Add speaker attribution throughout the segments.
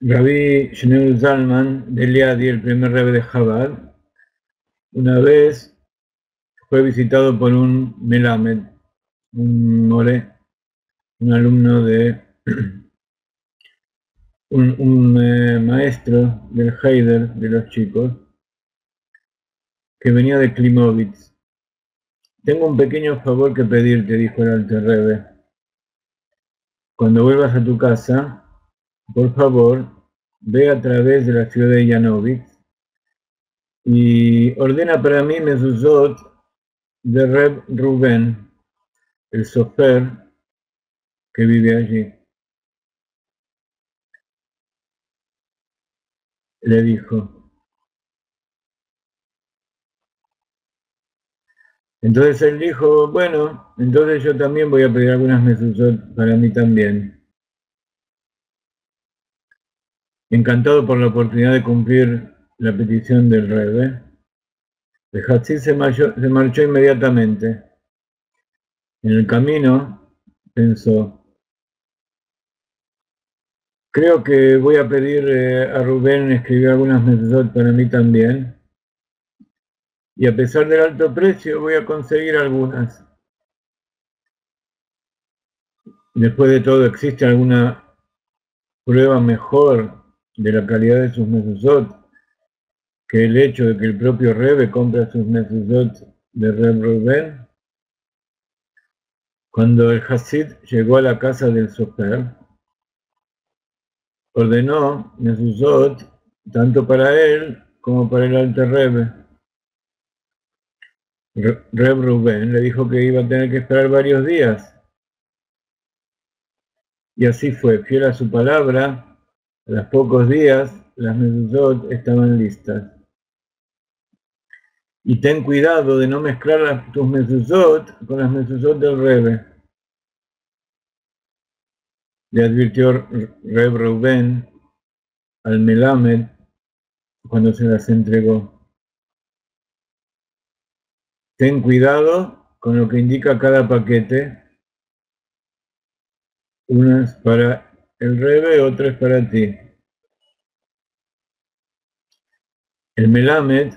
Speaker 1: Rabbi Shneur Zalman de Liadi, el primer rebbe de Chabad, una vez fue visitado por un Melamed, un more, un alumno de un maestro del Heider de los chicos, que venía de Klimovitz. Tengo un pequeño favor que pedirte, dijo el Alter Rebbe. Cuando vuelvas a tu casa, por favor, ve a través de la ciudad de Yanovitz y ordena para mí mezuzot de Reb Rubén, el sofer que vive allí. Le dijo. Entonces él dijo, bueno, entonces yo también voy a pedir algunas mezuzot para mí también. Encantado por la oportunidad de cumplir la petición del Rebbe, el Hatzid se marchó inmediatamente. En el camino pensó, creo que voy a pedir a Rubén escribir algunas mezuzot para mí también, y a pesar del alto precio voy a conseguir algunas. Después de todo, ¿existe alguna prueba mejor de la calidad de sus mezuzot que el hecho de que el propio Rebbe compra sus mezuzot de Reb Rubén? Cuando el Hasid llegó a la casa del sofer, ordenó mezuzot tanto para él como para el Alter Rebbe. Reb Rubén le dijo que iba a tener que esperar varios días. Y así fue, fiel a su palabra, a los pocos días las mezuzot estaban listas. Y ten cuidado de no mezclar tus mezuzot con las mezuzot del Rebbe, le advirtió Reb Rubén al Melamed cuando se las entregó. Ten cuidado con lo que indica cada paquete, una es para el Rebbe, otra es para ti. El Melamed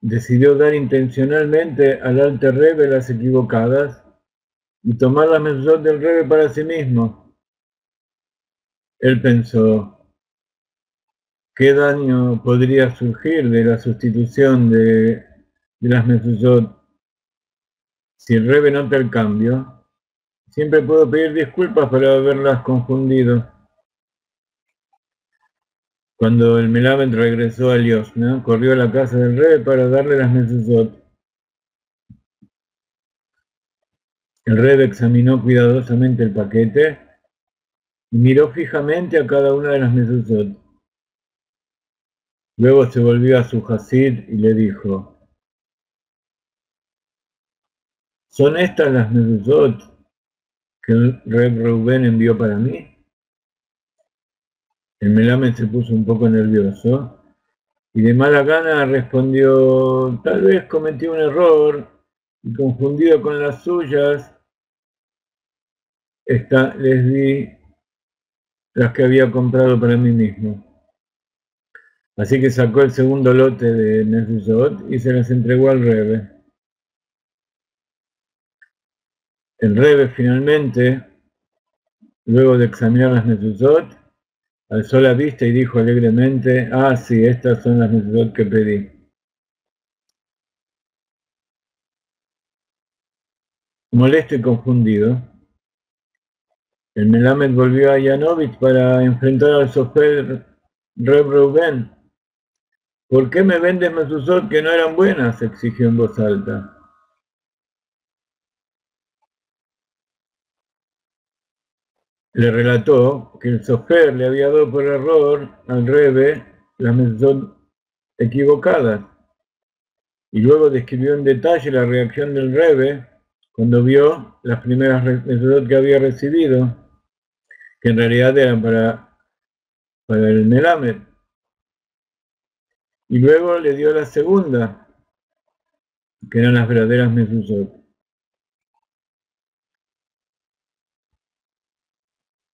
Speaker 1: decidió dar intencionalmente al Alter Rebbe las equivocadas y tomar las mezuzot del Rebbe para sí mismo. Él pensó, ¿qué daño podría surgir de la sustitución de las mezuzot? Si el Rebbe nota el cambio, siempre puedo pedir disculpas por haberlas confundido. Cuando el Melamed regresó a Liosna, corrió a la casa del Rebbe para darle las mezuzot. El Rebbe examinó cuidadosamente el paquete y miró fijamente a cada una de las mezuzot. Luego se volvió a su Hasid y le dijo, ¿son estas las mezuzot que el Reb Rubén envió para mí? El Melamed se puso un poco nervioso y de mala gana respondió, tal vez cometí un error y confundido con las suyas, les di las que había comprado para mí mismo. Así que sacó el segundo lote de mezuzot y se las entregó al Rebbe. El Rebbe finalmente, luego de examinar las mezuzot, alzó la vista y dijo alegremente: ah, sí, estas son las mezuzot que pedí. Molesto y confundido, el Melamed volvió a Yanovitz para enfrentar al sofer Reb Reuben. ¿Por qué me vendes mezuzot que no eran buenas?, exigió en voz alta. Le relató que el sofer le había dado por error al Rebbe las mezuzot equivocadas, y luego describió en detalle la reacción del Rebbe cuando vio las primeras mezuzot que había recibido, que en realidad eran para el Melamed, y luego le dio la segunda, que eran las verdaderas mezuzot.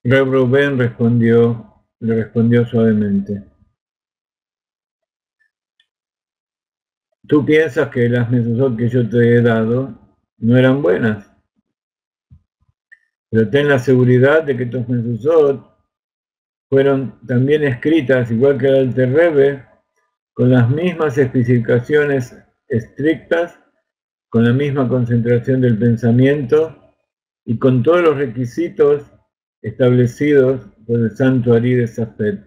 Speaker 1: Reb Reuben le respondió suavemente: tú piensas que las mezuzot que yo te he dado no eran buenas, pero ten la seguridad de que tus mezuzot fueron también escritas, igual que el Alter Rebbe, con las mismas especificaciones estrictas, con la misma concentración del pensamiento y con todos los requisitos establecidos por el santo Ari de Safed.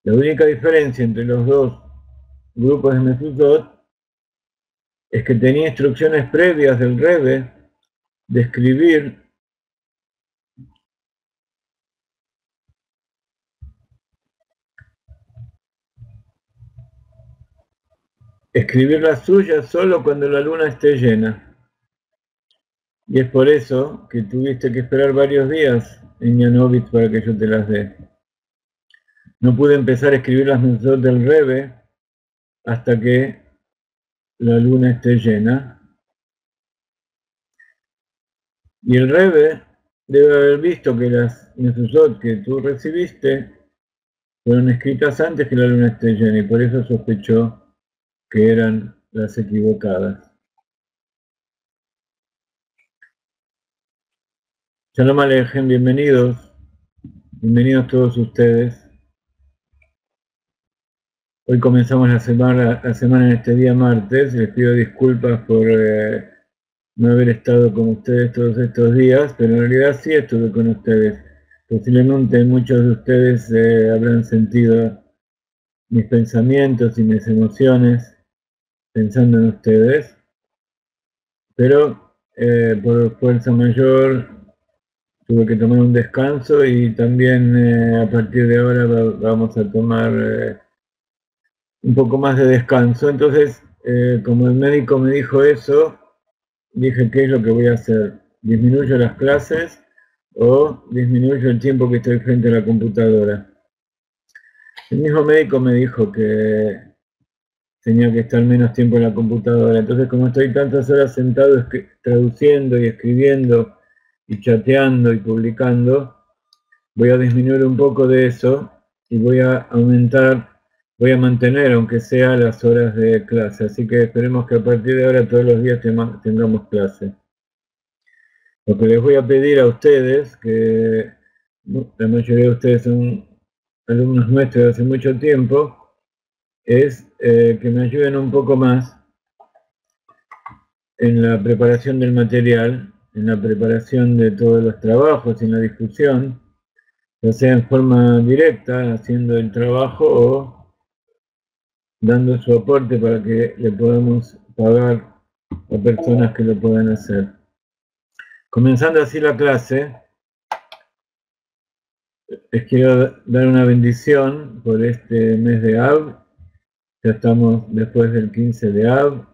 Speaker 1: La única diferencia entre los dos grupos de mezuzot es que tenía instrucciones previas del Rebbe de escribir las suyas solo cuando la luna esté llena. Y es por eso que tuviste que esperar varios días en Yanovitz para que yo te las dé. No pude empezar a escribir las mezuzot del Rebbe hasta que la luna esté llena. Y el Rebbe debe haber visto que las mezuzot que tú recibiste fueron escritas antes que la luna esté llena, y por eso sospechó que eran las equivocadas. Shalom Aleichem, bienvenidos todos ustedes. Hoy comenzamos la semana en este día martes. Les pido disculpas por no haber estado con ustedes todos estos días, pero en realidad sí estuve con ustedes. Posiblemente muchos de ustedes habrán sentido mis pensamientos y mis emociones pensando en ustedes, pero por fuerza mayor tuve que tomar un descanso, y también a partir de ahora vamos a tomar un poco más de descanso. Entonces, como el médico me dijo eso, dije: ¿qué es lo que voy a hacer? ¿Disminuyo las clases o disminuyo el tiempo que estoy frente a la computadora? El mismo médico me dijo que tenía que estar menos tiempo en la computadora. Entonces, como estoy tantas horas sentado traduciendo y escribiendo y chateando y publicando, voy a disminuir un poco de eso y voy a mantener, aunque sea, las horas de clase. Así que esperemos que a partir de ahora todos los días tengamos clase. Lo que les voy a pedir a ustedes, que la mayoría de ustedes son alumnos nuestros de hace mucho tiempo, es que me ayuden un poco más en la preparación del material, en la preparación de todos los trabajos, en la discusión, ya sea en forma directa, haciendo el trabajo, o dando su aporte para que le podamos pagar a personas que lo puedan hacer. Comenzando así la clase, les quiero dar una bendición por este mes de Av. Ya estamos después del 15 de Av.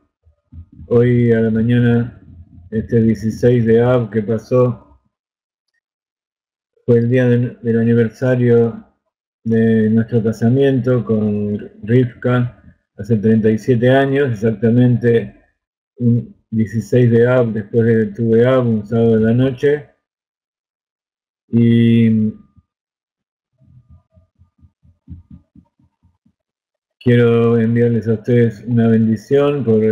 Speaker 1: Hoy a la mañana, este 16 de Av que pasó, fue el día del aniversario de nuestro casamiento con Rivka, hace 37 años, exactamente un 16 de Av, después de Tu B'Av, un sábado de la noche. Y quiero enviarles a ustedes una bendición por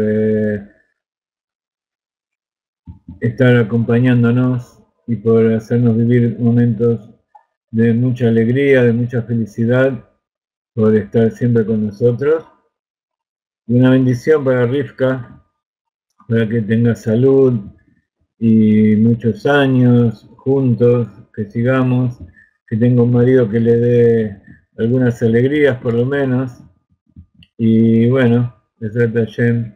Speaker 1: estar acompañándonos y por hacernos vivir momentos de mucha alegría, de mucha felicidad, por estar siempre con nosotros. Y una bendición para Rivka, para que tenga salud y muchos años juntos, que sigamos, que tenga un marido que le dé algunas alegrías por lo menos. Y bueno, Besrat Hashem,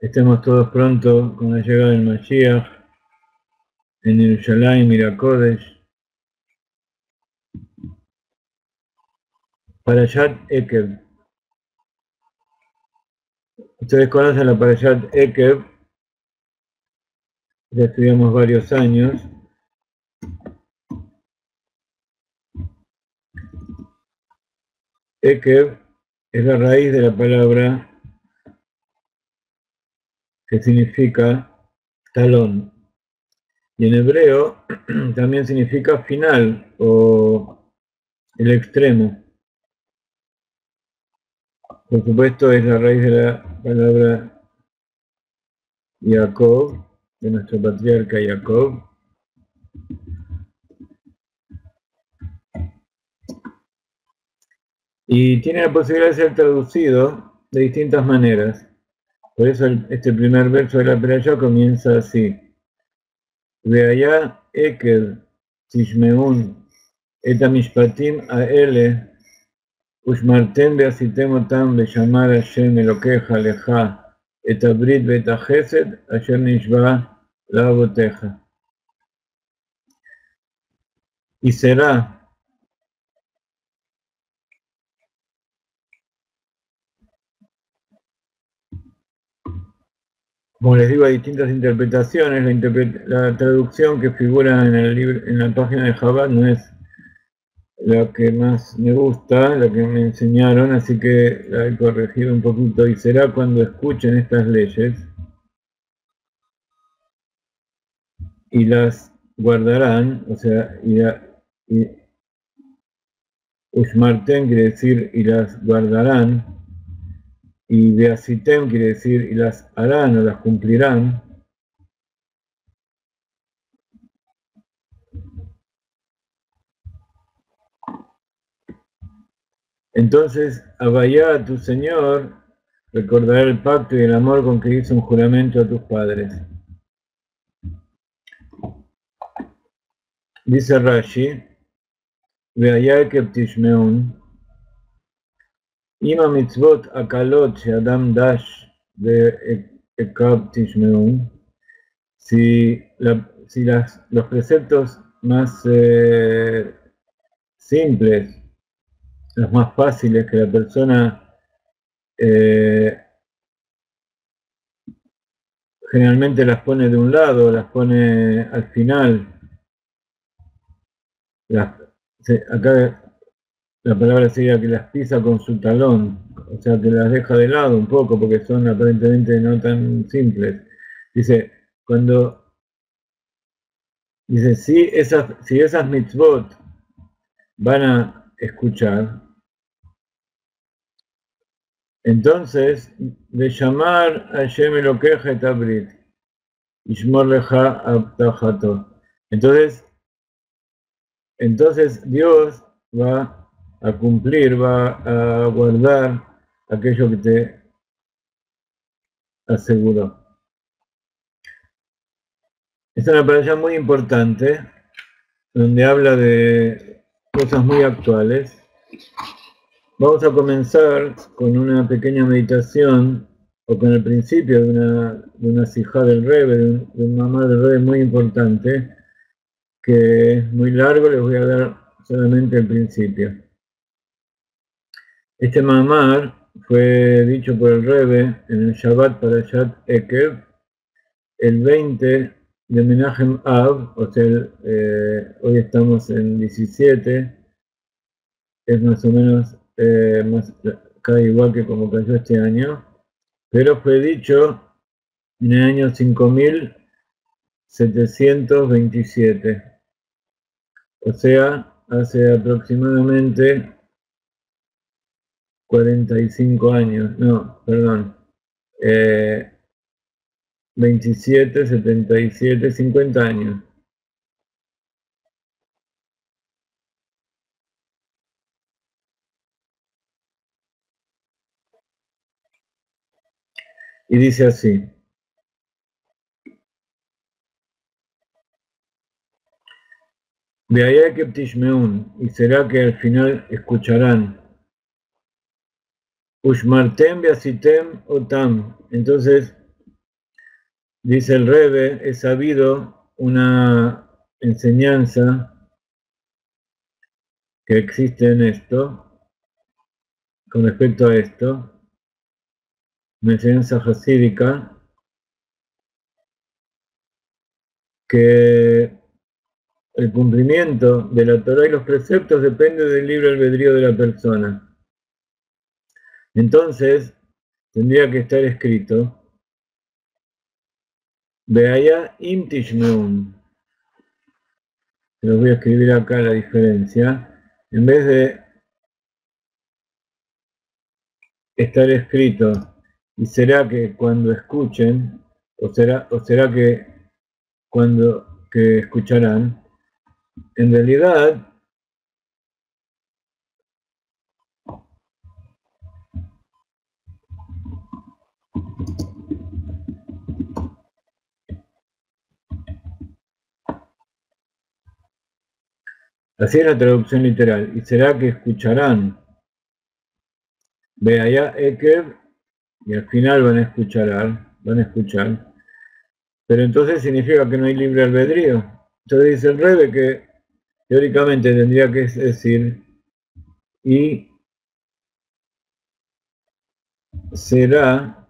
Speaker 1: estemos todos pronto con la llegada del Mashiach en Yerushalayim Irakodesh. Parashat Ekev. Ustedes conocen la Parashat Ekev, ya estudiamos varios años. Ekev es la raíz de la palabra que significa talón. Y en hebreo también significa final o el extremo. Por supuesto es la raíz de la palabra Jacob, de nuestro patriarca Jacob. Y tiene la posibilidad de ser traducido de distintas maneras. Por eso este primer verso de la Perashá comienza así. Veaya Ekev Tishmeun et hamishpatim haele ushmartem ve'asitem otam ve'shamar Hashem Elokecha lecha et habrit ve'et hachesed asher nishba la'avotecha. Y será como les digo, hay distintas interpretaciones. La traducción que figura en el libro, en la página de Chabad no es la que más me gusta, la que me enseñaron, así que la he corregido un poquito. Y será cuando escuchen estas leyes y las guardarán, o sea, Ushmarten quiere decir y las guardarán, y Beasitem quiere decir y las harán o las cumplirán. Entonces, Abayá, a tu Señor, recordará el pacto y el amor con que hizo un juramento a tus padres. Dice Rashi, Veaya Ekev Tishmeun, Ima mitzvot akalot she'adam dash ve'ekav tishmeun, si los preceptos más simples, los más fáciles que la persona generalmente las pone de un lado, las pone al final. Acá la palabra sería que las pisa con su talón, o sea, que las deja de lado un poco porque son aparentemente no tan simples. Dice, si esas mitzvot van a escuchar, entonces, de llamar a Hashem Elokecha et Abrit, Ishmor lecha abtajato. Entonces Dios va a cumplir, va a guardar aquello que te aseguró. Es una parasha muy importante, donde habla de cosas muy actuales. Vamos a comenzar con una pequeña meditación, o con el principio de una sijá del Rebbe, de un mamá del Rebbe muy importante, que es muy largo, les voy a dar solamente el principio. Este mamar fue dicho por el Rebbe en el Shabbat Parashat Ekev, el 20 de Menachem Av, o sea, hoy estamos en 17, es más o menos cae igual que como cayó este año, pero fue dicho en el año 5727, o sea, hace aproximadamente 45 años, no, perdón, 27, 77, 50 años. Y dice así: Veayakeb tishmeun, y será que al final escucharán. Ushmartem beasitem otam. Entonces, dice el Rebbe, he sabido una enseñanza que existe en esto, con respecto a esto, una enseñanza hasídica, que el cumplimiento de la Torah y los preceptos depende del libre albedrío de la persona. Entonces, tendría que estar escrito, Beaya im tishmeun. Los voy a escribir acá la diferencia. En vez de estar escrito, y será que cuando escuchen, o será que cuando que escucharán, en realidad así es la traducción literal, y será que escucharán. Ve allá Ekev, y al final van a escuchar, pero entonces significa que no hay libre albedrío. Entonces dice el Rebbe que teóricamente tendría que decir, y será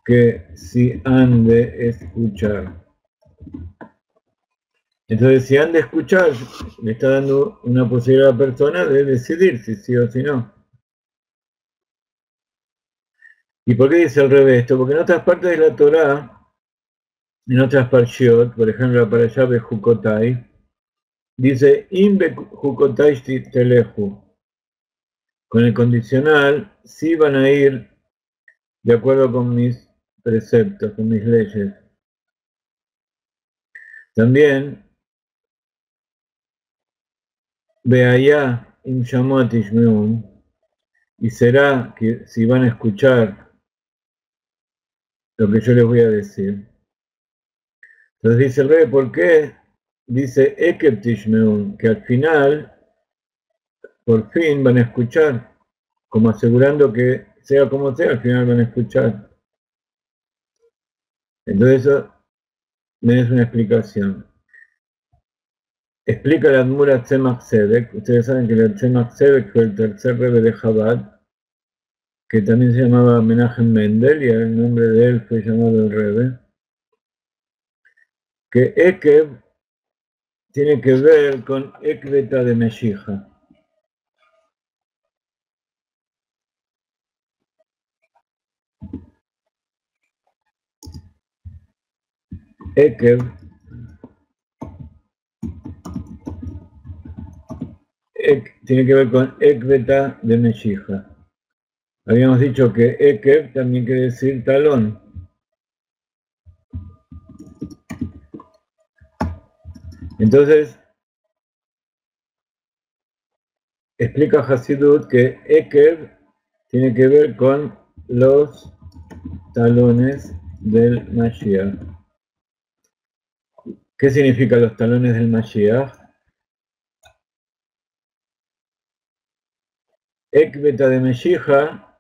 Speaker 1: que si han de escuchar. Entonces, si han de escuchar, le está dando una posibilidad a la persona de decidir si sí o si no. ¿Y por qué dice al revés esto? Porque en otras partes de la Torá, en otras parshiot, por ejemplo, la parashá de Jukotai, dice Im Jukotai teleju. Con el condicional, sí van a ir de acuerdo con mis preceptos, con mis leyes. También, Beaya Im Shamot Ishmeun, y será que si van a escuchar lo que yo les voy a decir. Entonces dice el rey, ¿por qué? Dice Ekeb Tishmeun, que al final, por fin van a escuchar, como asegurando que sea como sea, al final van a escuchar. Entonces eso me es una explicación. Explica la Admura Tzemach Tzedek. Ustedes saben que el Tzemach Tzedek fue el tercer rebe de Chabad, que también se llamaba Menachem Mendel, y el nombre de él fue llamado el rebe. Que Ekeb tiene que ver con Ekbeta de Meshija. Ekeb tiene que ver con Ekbeta de Meshija. Habíamos dicho que Ekeb también quiere decir talón. Entonces, explica Hasidut que Ekeb tiene que ver con los talones del Mashiach. ¿Qué significan los talones del Mashiach? Ekbeta de Meshija,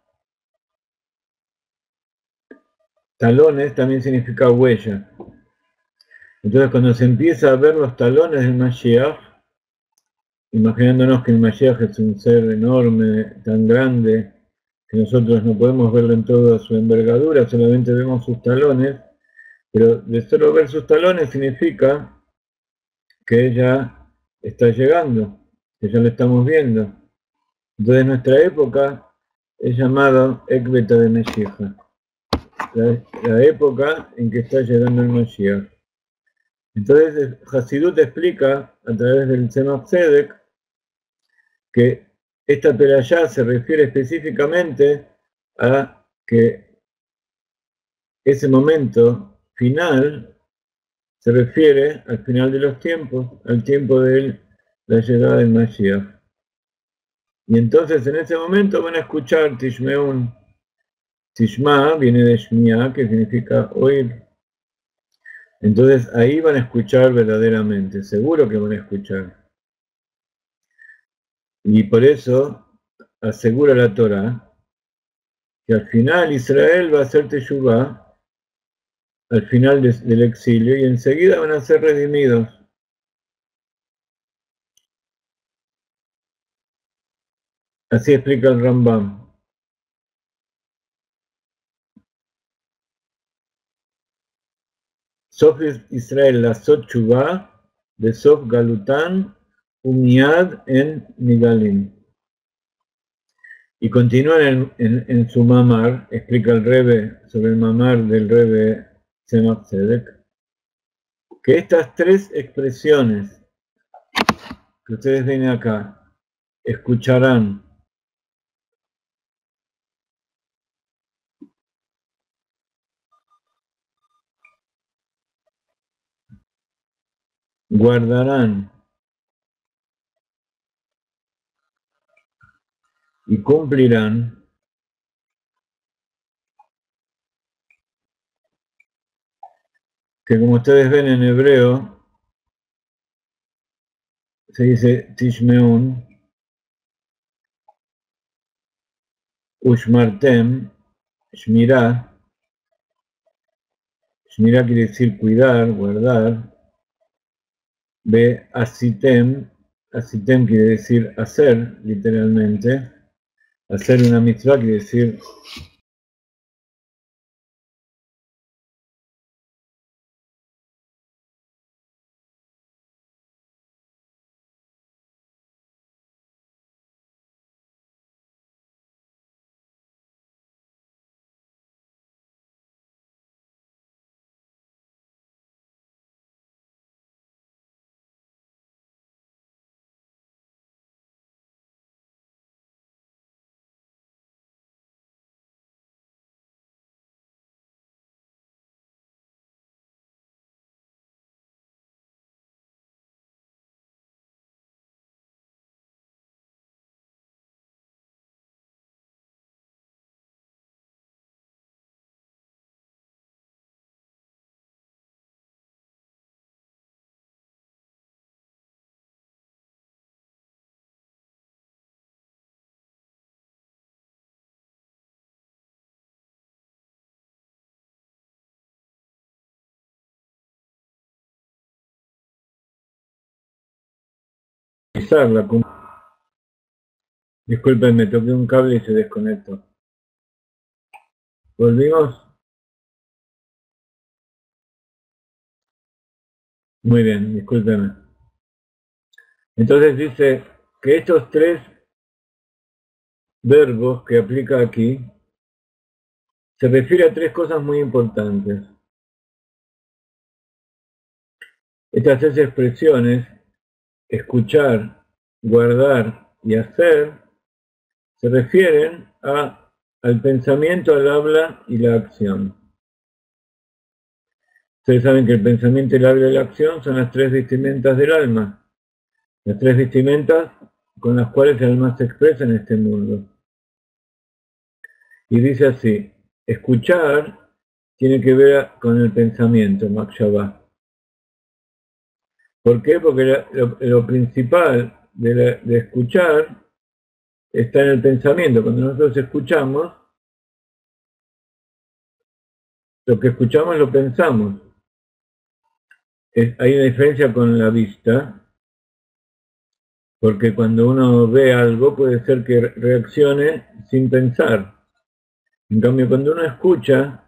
Speaker 1: talones también significa huella. Entonces, cuando se empieza a ver los talones del Mashiach, imaginándonos que el Mashiach es un ser enorme, tan grande, que nosotros no podemos verlo en toda su envergadura, solamente vemos sus talones, pero de solo ver sus talones significa que ella está llegando, que ya lo estamos viendo. Entonces nuestra época es llamada Ekbeta de Meshija, la época en que está llegando el Mashiach. Entonces Hasidut explica a través del Tzemach Tzedek que esta perashá se refiere específicamente a que ese momento final se refiere al final de los tiempos, al tiempo de la llegada del Mashiach. Y entonces en ese momento van a escuchar Tishmeun. Tishma viene de Shmiá, que significa oír. Entonces ahí van a escuchar verdaderamente, seguro que van a escuchar. Y por eso asegura la Torá que al final Israel va a hacer Teshuvá, al final del exilio, y enseguida van a ser redimidos. Así explica el Rambam. Sof Israel la Sot Teshuvá, de Sof Galután, Umiad en Nigalim. Y continúa en su mamar, explica el Rebbe sobre el mamar del Rebbe Tzemach Tzedek, que estas tres expresiones que ustedes ven acá, escucharán, guardarán y cumplirán, que como ustedes ven en hebreo, se dice Tishmeun, Ushmartem, Shmirá. Shmirá quiere decir cuidar, guardar. Ve Asitem, Asitem quiere decir hacer, literalmente. Hacer una mitzvah quiere decir la. Disculpen, me toqué un cable y se desconectó. ¿Volvimos? Muy bien, discúlpenme. Entonces dice que estos tres verbos que aplica aquí se refiere a tres cosas muy importantes. Estas tres expresiones, escuchar, guardar y hacer, se refieren al pensamiento, al habla y la acción. Ustedes saben que el pensamiento, el habla y la acción son las tres vestimentas del alma. Las tres vestimentas con las cuales el alma se expresa en este mundo. Y dice así, escuchar tiene que ver con el pensamiento, Makshavá. ¿Por qué? Porque lo principal de escuchar está en el pensamiento. Cuando nosotros escuchamos, lo que escuchamos lo pensamos. Hay una diferencia con la vista, porque cuando uno ve algo puede ser que reaccione sin pensar. En cambio, cuando uno escucha,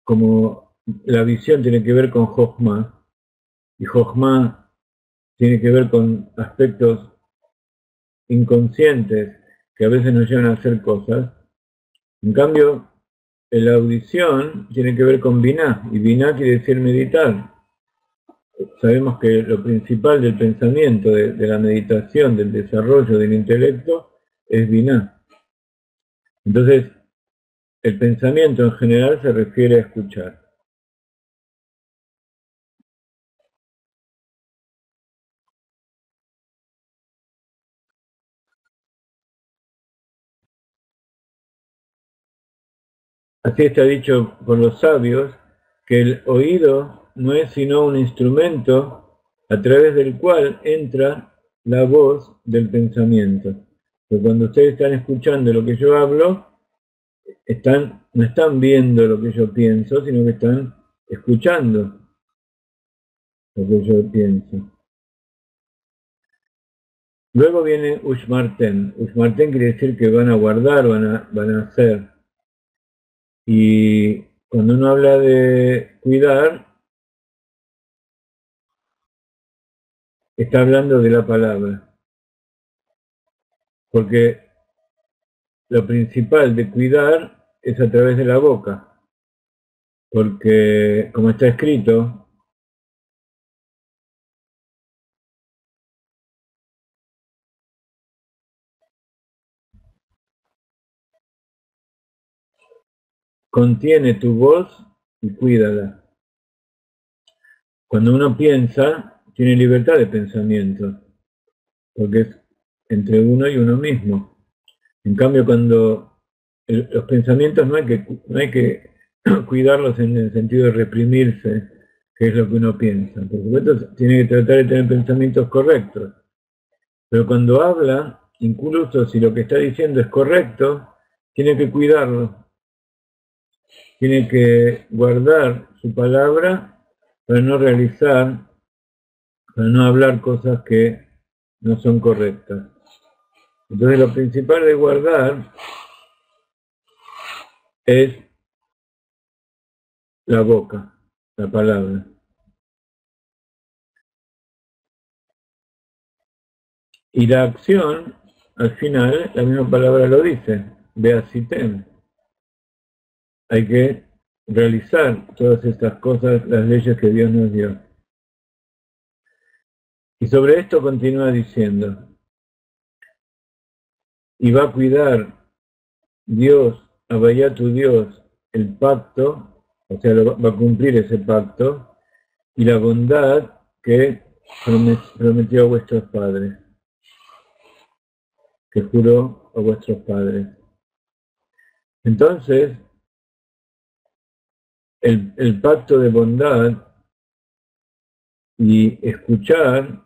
Speaker 1: como la visión tiene que ver con Jochma, y Jochma tiene que ver con aspectos inconscientes que a veces nos llevan a hacer cosas, en cambio, la audición tiene que ver con Binah, y Binah quiere decir meditar. sabemos que lo principal del pensamiento, de la meditación, del desarrollo del intelecto, es Binah. Entonces, el pensamiento en general se refiere a escuchar. Así está dicho por los sabios, que el oído no es sino un instrumento a través del cual entra la voz del pensamiento. Porque cuando ustedes están escuchando lo que yo hablo, no están viendo lo que yo pienso, sino que están escuchando lo que yo pienso. Luego viene Ushmarten. Ushmarten quiere decir que van a guardar, van a hacer. Y cuando uno habla de cuidar, está hablando de la palabra. Porque lo principal de cuidar es a través de la boca. Porque, como está escrito, contiene tu voz y cuídala. Cuando uno piensa, tiene libertad de pensamiento, porque es entre uno y uno mismo. En cambio, cuando los pensamientos no hay que cuidarlos en el sentido de reprimirse, que es lo que uno piensa. Por supuesto, tiene que tratar de tener pensamientos correctos. Pero cuando habla, incluso si lo que está diciendo es correcto, tiene que cuidarlo. Tiene que guardar su palabra para no realizar, para no hablar cosas que no son correctas. Entonces lo principal de guardar es la boca, la palabra. Y la acción, al final, la misma palabra lo dice, beasitem. Hay que realizar todas estas cosas, las leyes que Dios nos dio. Y sobre esto continúa diciendo, y va a cuidar Dios, Abayá tu Dios, el pacto, o sea, va a cumplir ese pacto, y la bondad que prometió a vuestros padres, que juró a vuestros padres. Entonces, el pacto de bondad y escuchar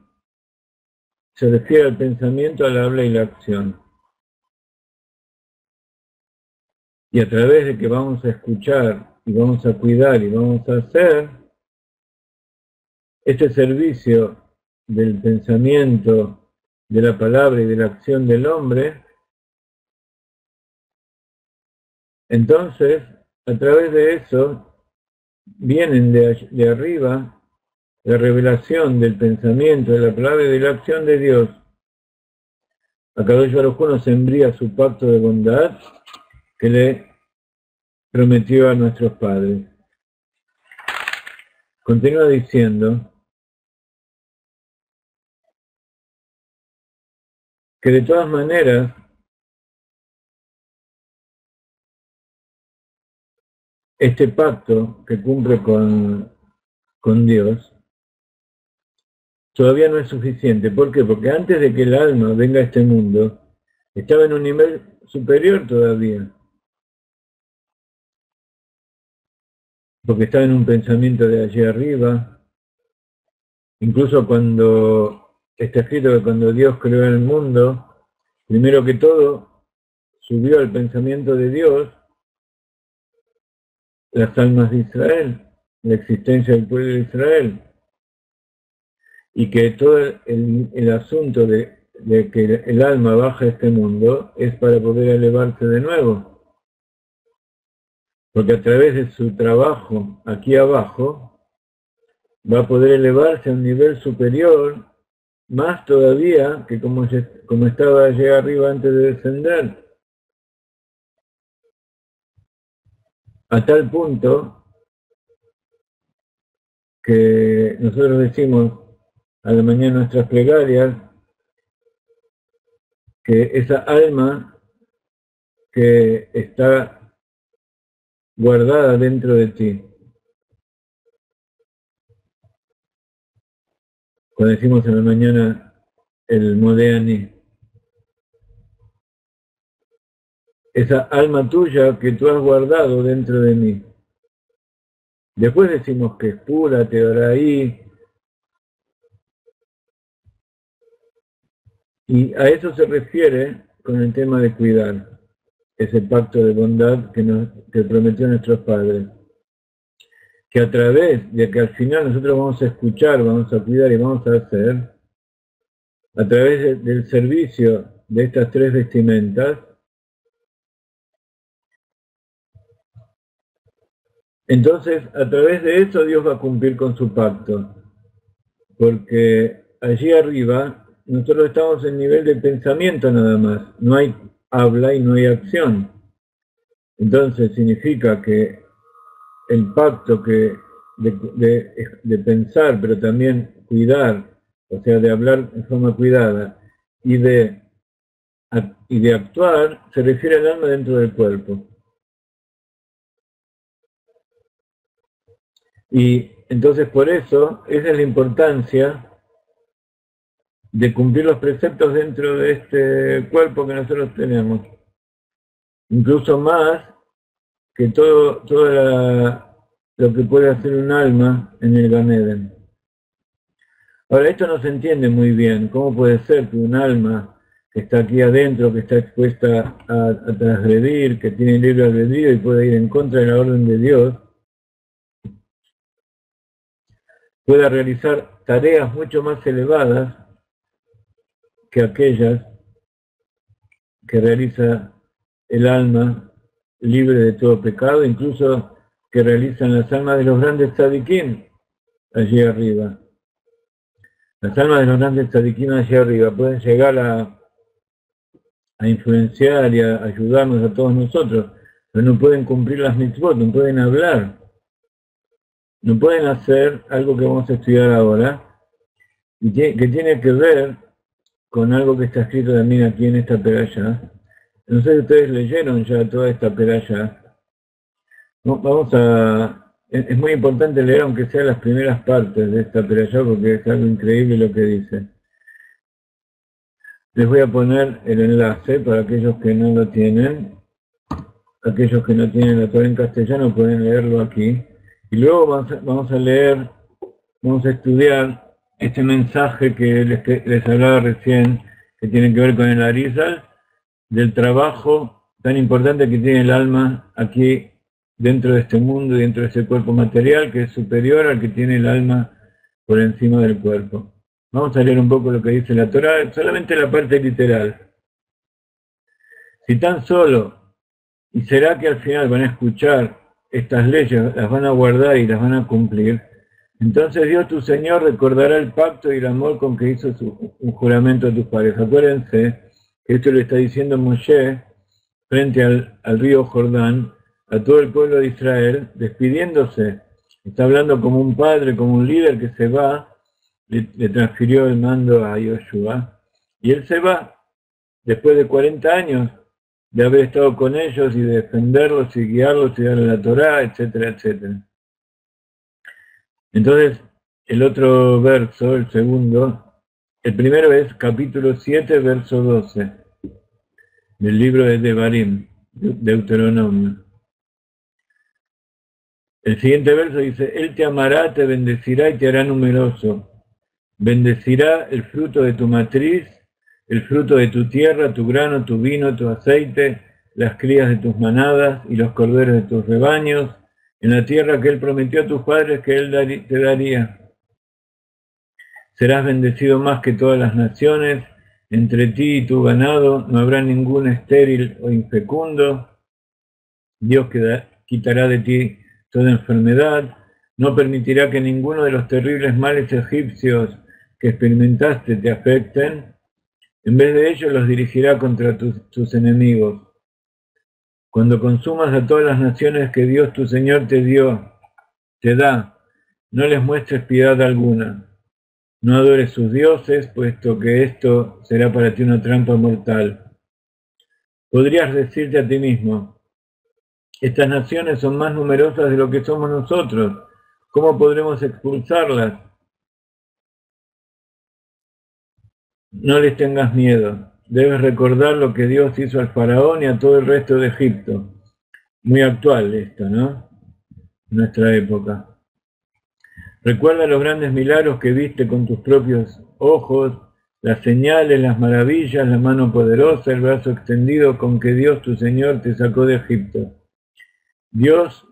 Speaker 1: se refiere al pensamiento, al habla y la acción. Y a través de que vamos a escuchar y vamos a cuidar y vamos a hacer, este servicio del pensamiento, de la palabra y de la acción del hombre, entonces, a través de eso, vienen de arriba la revelación del pensamiento, de la palabra y de la acción de Dios. Akadosh Baruj Hu nos envía su pacto de bondad que le prometió a nuestros padres. Continúa diciendo que de todas maneras este pacto que cumple con Dios todavía no es suficiente. ¿Por qué? Porque antes de que el alma venga a este mundo, estaba en un nivel superior todavía. Porque estaba en un pensamiento de allí arriba. Incluso cuando está escrito que cuando Dios creó el mundo, primero que todo, subió al pensamiento de Dios las almas de Israel, la existencia del pueblo de Israel. Y que todo el asunto de que el alma baja a este mundo es para poder elevarse de nuevo. Porque a través de su trabajo aquí abajo, va a poder elevarse a un nivel superior, más todavía que como estaba allí arriba antes de descender. A tal punto que nosotros decimos a la mañana nuestras plegarias, que esa alma que está guardada dentro de ti, cuando decimos en la mañana el Modeani, esa alma tuya que tú has guardado dentro de mí. Después decimos que es pura, te dará ahí. Y a eso se refiere con el tema de cuidar, ese pacto de bondad que prometió nuestros padres. Que a través de que al final nosotros vamos a escuchar, vamos a cuidar y vamos a hacer, a través del servicio de estas tres vestimentas, entonces a través de eso Dios va a cumplir con su pacto. Porque allí arriba nosotros estamos en nivel de pensamiento nada más, no hay habla y no hay acción. Entonces significa que el pacto de pensar, pero también cuidar, o sea, de hablar de forma cuidada, y de actuar, se refiere al alma dentro del cuerpo. Y entonces por eso, esa es la importancia de cumplir los preceptos dentro de este cuerpo que nosotros tenemos. Incluso más que todo lo que puede hacer un alma en el Gan Eden. Ahora, esto no se entiende muy bien. ¿Cómo puede ser que un alma que está aquí adentro, que está expuesta a transgredir, que tiene libre albedrío y puede ir en contra de la orden de Dios, pueda realizar tareas mucho más elevadas que aquellas que realiza el alma libre de todo pecado, incluso que realizan las almas de los grandes tzadikim allí arriba? Las almas de los grandes tzadikim allí arriba pueden llegar a influenciar y a ayudarnos a todos nosotros, pero no pueden cumplir las mitzvot, no pueden hablar, no pueden hacer algo que vamos a estudiar ahora, y que tiene que ver con algo que está escrito también aquí en esta perashá. No sé si ustedes leyeron ya toda esta perashá. Es muy importante leer aunque sea las primeras partes de esta perashá porque es algo increíble lo que dice. Les voy a poner el enlace para aquellos que no lo tienen. Aquellos que no tienen la Torá en castellano pueden leerlo aquí. Y luego vamos a estudiar este mensaje que les hablaba recién, que tiene que ver con el Arizal, del trabajo tan importante que tiene el alma aquí dentro de este mundo y dentro de este cuerpo material, que es superior al que tiene el alma por encima del cuerpo. Vamos a leer un poco lo que dice la Torá, solamente la parte literal. Si tan solo, y será que al final van a escuchar estas leyes, las van a guardar y las van a cumplir, entonces Dios tu Señor recordará el pacto y el amor con que hizo un juramento a tus padres. Acuérdense que esto le está diciendo Moshe frente al río Jordán, a todo el pueblo de Israel, despidiéndose. Está hablando como un padre, como un líder que se va, le transfirió el mando a Yoshua, y él se va después de 40 años de haber estado con ellos y de defenderlos y guiarlos y darle la Torá, etcétera, etcétera. Entonces, el otro verso, el segundo, el primero es capítulo 7, verso 12, del libro de Devarim, Deuteronomio. El siguiente verso dice, Él te amará, te bendecirá y te hará numeroso. Bendecirá el fruto de tu matriz, el fruto de tu tierra, tu grano, tu vino, tu aceite, las crías de tus manadas y los corderos de tus rebaños, en la tierra que Él prometió a tus padres que Él te daría. Serás bendecido más que todas las naciones, entre ti y tu ganado no habrá ningún estéril o infecundo. Dios quitará de ti toda enfermedad, no permitirá que ninguno de los terribles males egipcios que experimentaste te afecten. En vez de ello los dirigirá contra tus enemigos. Cuando consumas a todas las naciones que Dios tu Señor te da, no les muestres piedad alguna. No adores sus dioses, puesto que esto será para ti una trampa mortal. Podrías decirte a ti mismo, estas naciones son más numerosas de lo que somos nosotros. ¿Cómo podremos expulsarlas? No les tengas miedo. Debes recordar lo que Dios hizo al faraón y a todo el resto de Egipto. Muy actual esto, ¿no? Nuestra época. Recuerda los grandes milagros que viste con tus propios ojos, las señales, las maravillas, la mano poderosa, el brazo extendido con que Dios tu Señor te sacó de Egipto. Dios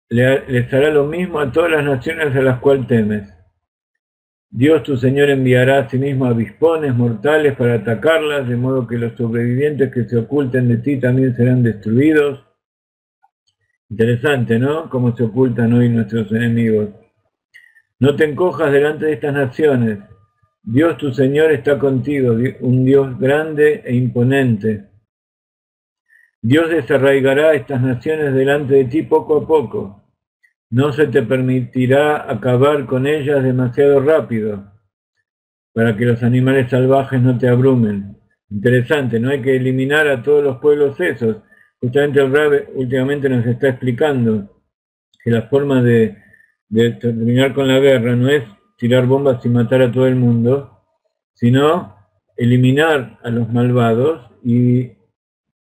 Speaker 1: les hará lo mismo a todas las naciones a las cuales temes. Dios tu Señor enviará a sí mismo avispones mortales para atacarlas, de modo que los sobrevivientes que se oculten de ti también serán destruidos. Interesante, ¿no? Cómo se ocultan hoy nuestros enemigos. No te encojas delante de estas naciones. Dios tu Señor está contigo, un Dios grande e imponente. Dios desarraigará estas naciones delante de ti poco a poco. No se te permitirá acabar con ellas demasiado rápido, para que los animales salvajes no te abrumen. Interesante, no hay que eliminar a todos los pueblos esos. Justamente el Rab últimamente nos está explicando que la forma de terminar con la guerra no es tirar bombas y matar a todo el mundo, sino eliminar a los malvados y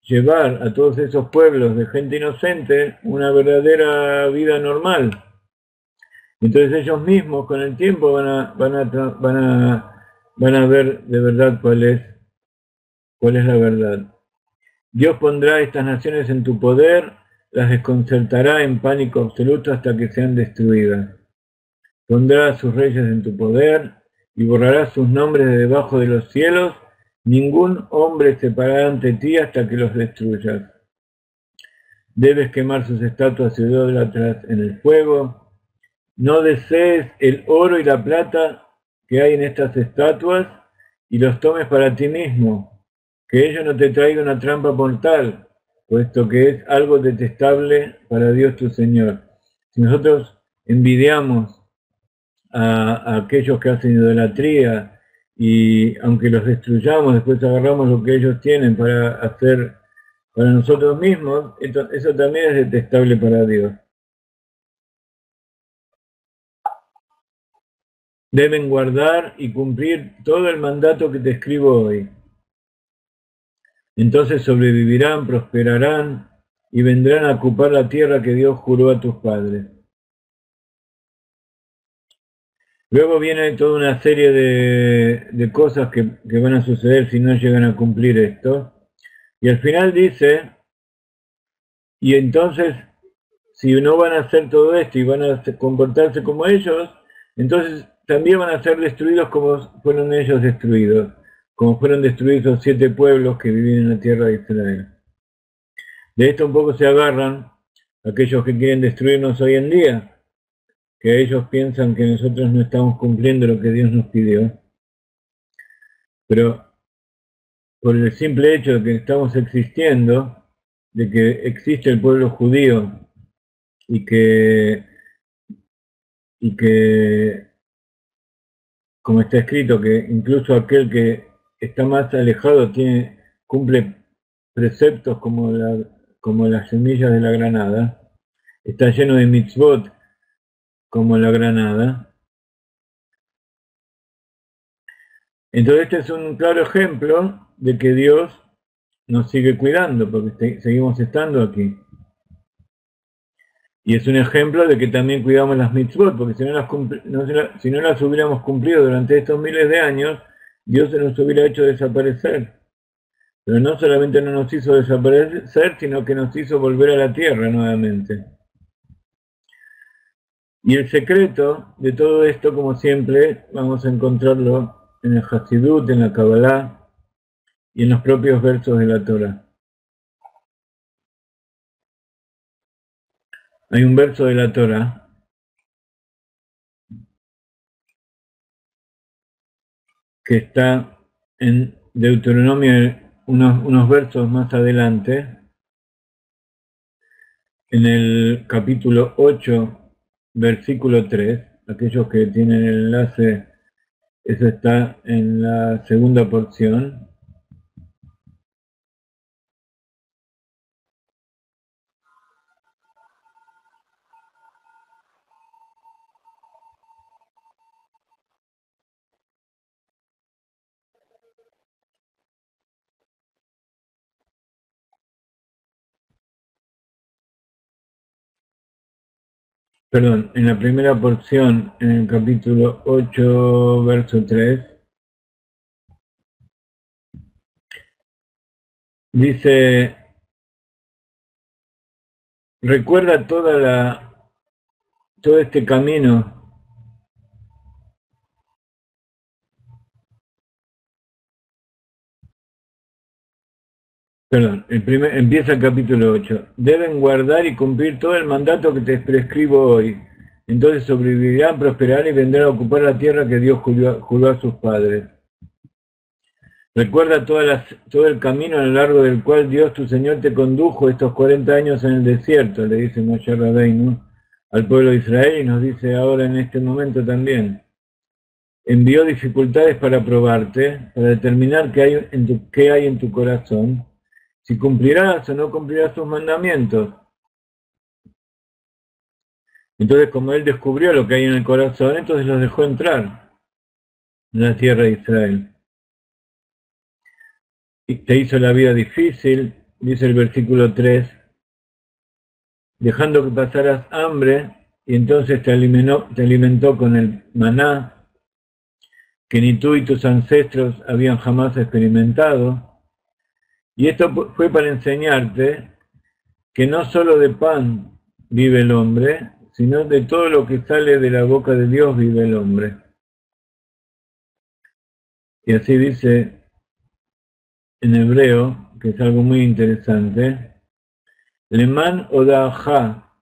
Speaker 1: llevar a todos esos pueblos de gente inocente una verdadera vida normal. Entonces ellos mismos con el tiempo van a ver de verdad cuál es la verdad. Dios pondrá estas naciones en tu poder, las desconcertará en pánico absoluto hasta que sean destruidas. Pondrá a sus reyes en tu poder y borrará sus nombres de debajo de los cielos. Ningún hombre se parará ante ti hasta que los destruyas. Debes quemar sus estatuas idólatras en el fuego. No desees el oro y la plata que hay en estas estatuas y los tomes para ti mismo. Que ello no te traiga una trampa mortal, puesto que es algo detestable para Dios tu Señor. Si nosotros envidiamos a aquellos que hacen idolatría y aunque los destruyamos, después agarramos lo que ellos tienen para hacer para nosotros mismos, eso también es detestable para Dios. Deben guardar y cumplir todo el mandato que te escribo hoy. Entonces sobrevivirán, prosperarán y vendrán a ocupar la tierra que Dios juró a tus padres. Luego viene toda una serie de cosas que van a suceder si no llegan a cumplir esto. Y al final dice, y entonces, si no van a hacer todo esto y van a comportarse como ellos, entonces también van a ser destruidos como fueron ellos destruidos, como fueron destruidos los 7 pueblos que vivían en la tierra de Israel. De esto un poco se agarran aquellos que quieren destruirnos hoy en día, que ellos piensan que nosotros no estamos cumpliendo lo que Dios nos pidió. Pero por el simple hecho de que estamos existiendo, de que existe el pueblo judío y que como está escrito, que incluso aquel que está más alejado cumple preceptos como las semillas de la granada, está lleno de mitzvot como la granada. Entonces este es un claro ejemplo de que Dios nos sigue cuidando, porque seguimos estando aquí. Y es un ejemplo de que también cuidamos las mitzvot, porque si no las hubiéramos cumplido durante estos miles de años, Dios se nos hubiera hecho desaparecer. Pero no solamente no nos hizo desaparecer, sino que nos hizo volver a la tierra nuevamente. Y el secreto de todo esto, como siempre, vamos a encontrarlo en el Hasidut, en la Kabbalah y en los propios versos de la Torah. Hay un verso de la Torah que está en Deuteronomio unos versos más adelante, en el capítulo 8, versículo 3, aquellos que tienen el enlace, eso está en la segunda porción. Perdón, en la primera porción, en el capítulo 8, verso 3, dice, recuerda todo este camino. Perdón, empieza el capítulo 8. Deben guardar y cumplir todo el mandato que te prescribo hoy. Entonces sobrevivirán, prosperarán y vendrán a ocupar la tierra que Dios juró a sus padres. Recuerda todo el camino a lo largo del cual Dios tu Señor te condujo estos 40 años en el desierto, le dice Moshe Rabbeinu al pueblo de Israel y nos dice ahora en este momento también. Envió dificultades para probarte, para determinar qué hay en tu corazón, si cumplirás o no cumplirás sus mandamientos. Entonces, como él descubrió lo que hay en el corazón, entonces los dejó entrar en la tierra de Israel. Y te hizo la vida difícil, dice el versículo 3, dejando que pasaras hambre, y entonces te alimentó con el maná, que ni tú y tus ancestros habían jamás experimentado. Y esto fue para enseñarte que no solo de pan vive el hombre, sino de todo lo que sale de la boca de Dios vive el hombre. Y así dice en hebreo, que es algo muy interesante, Leman odaha,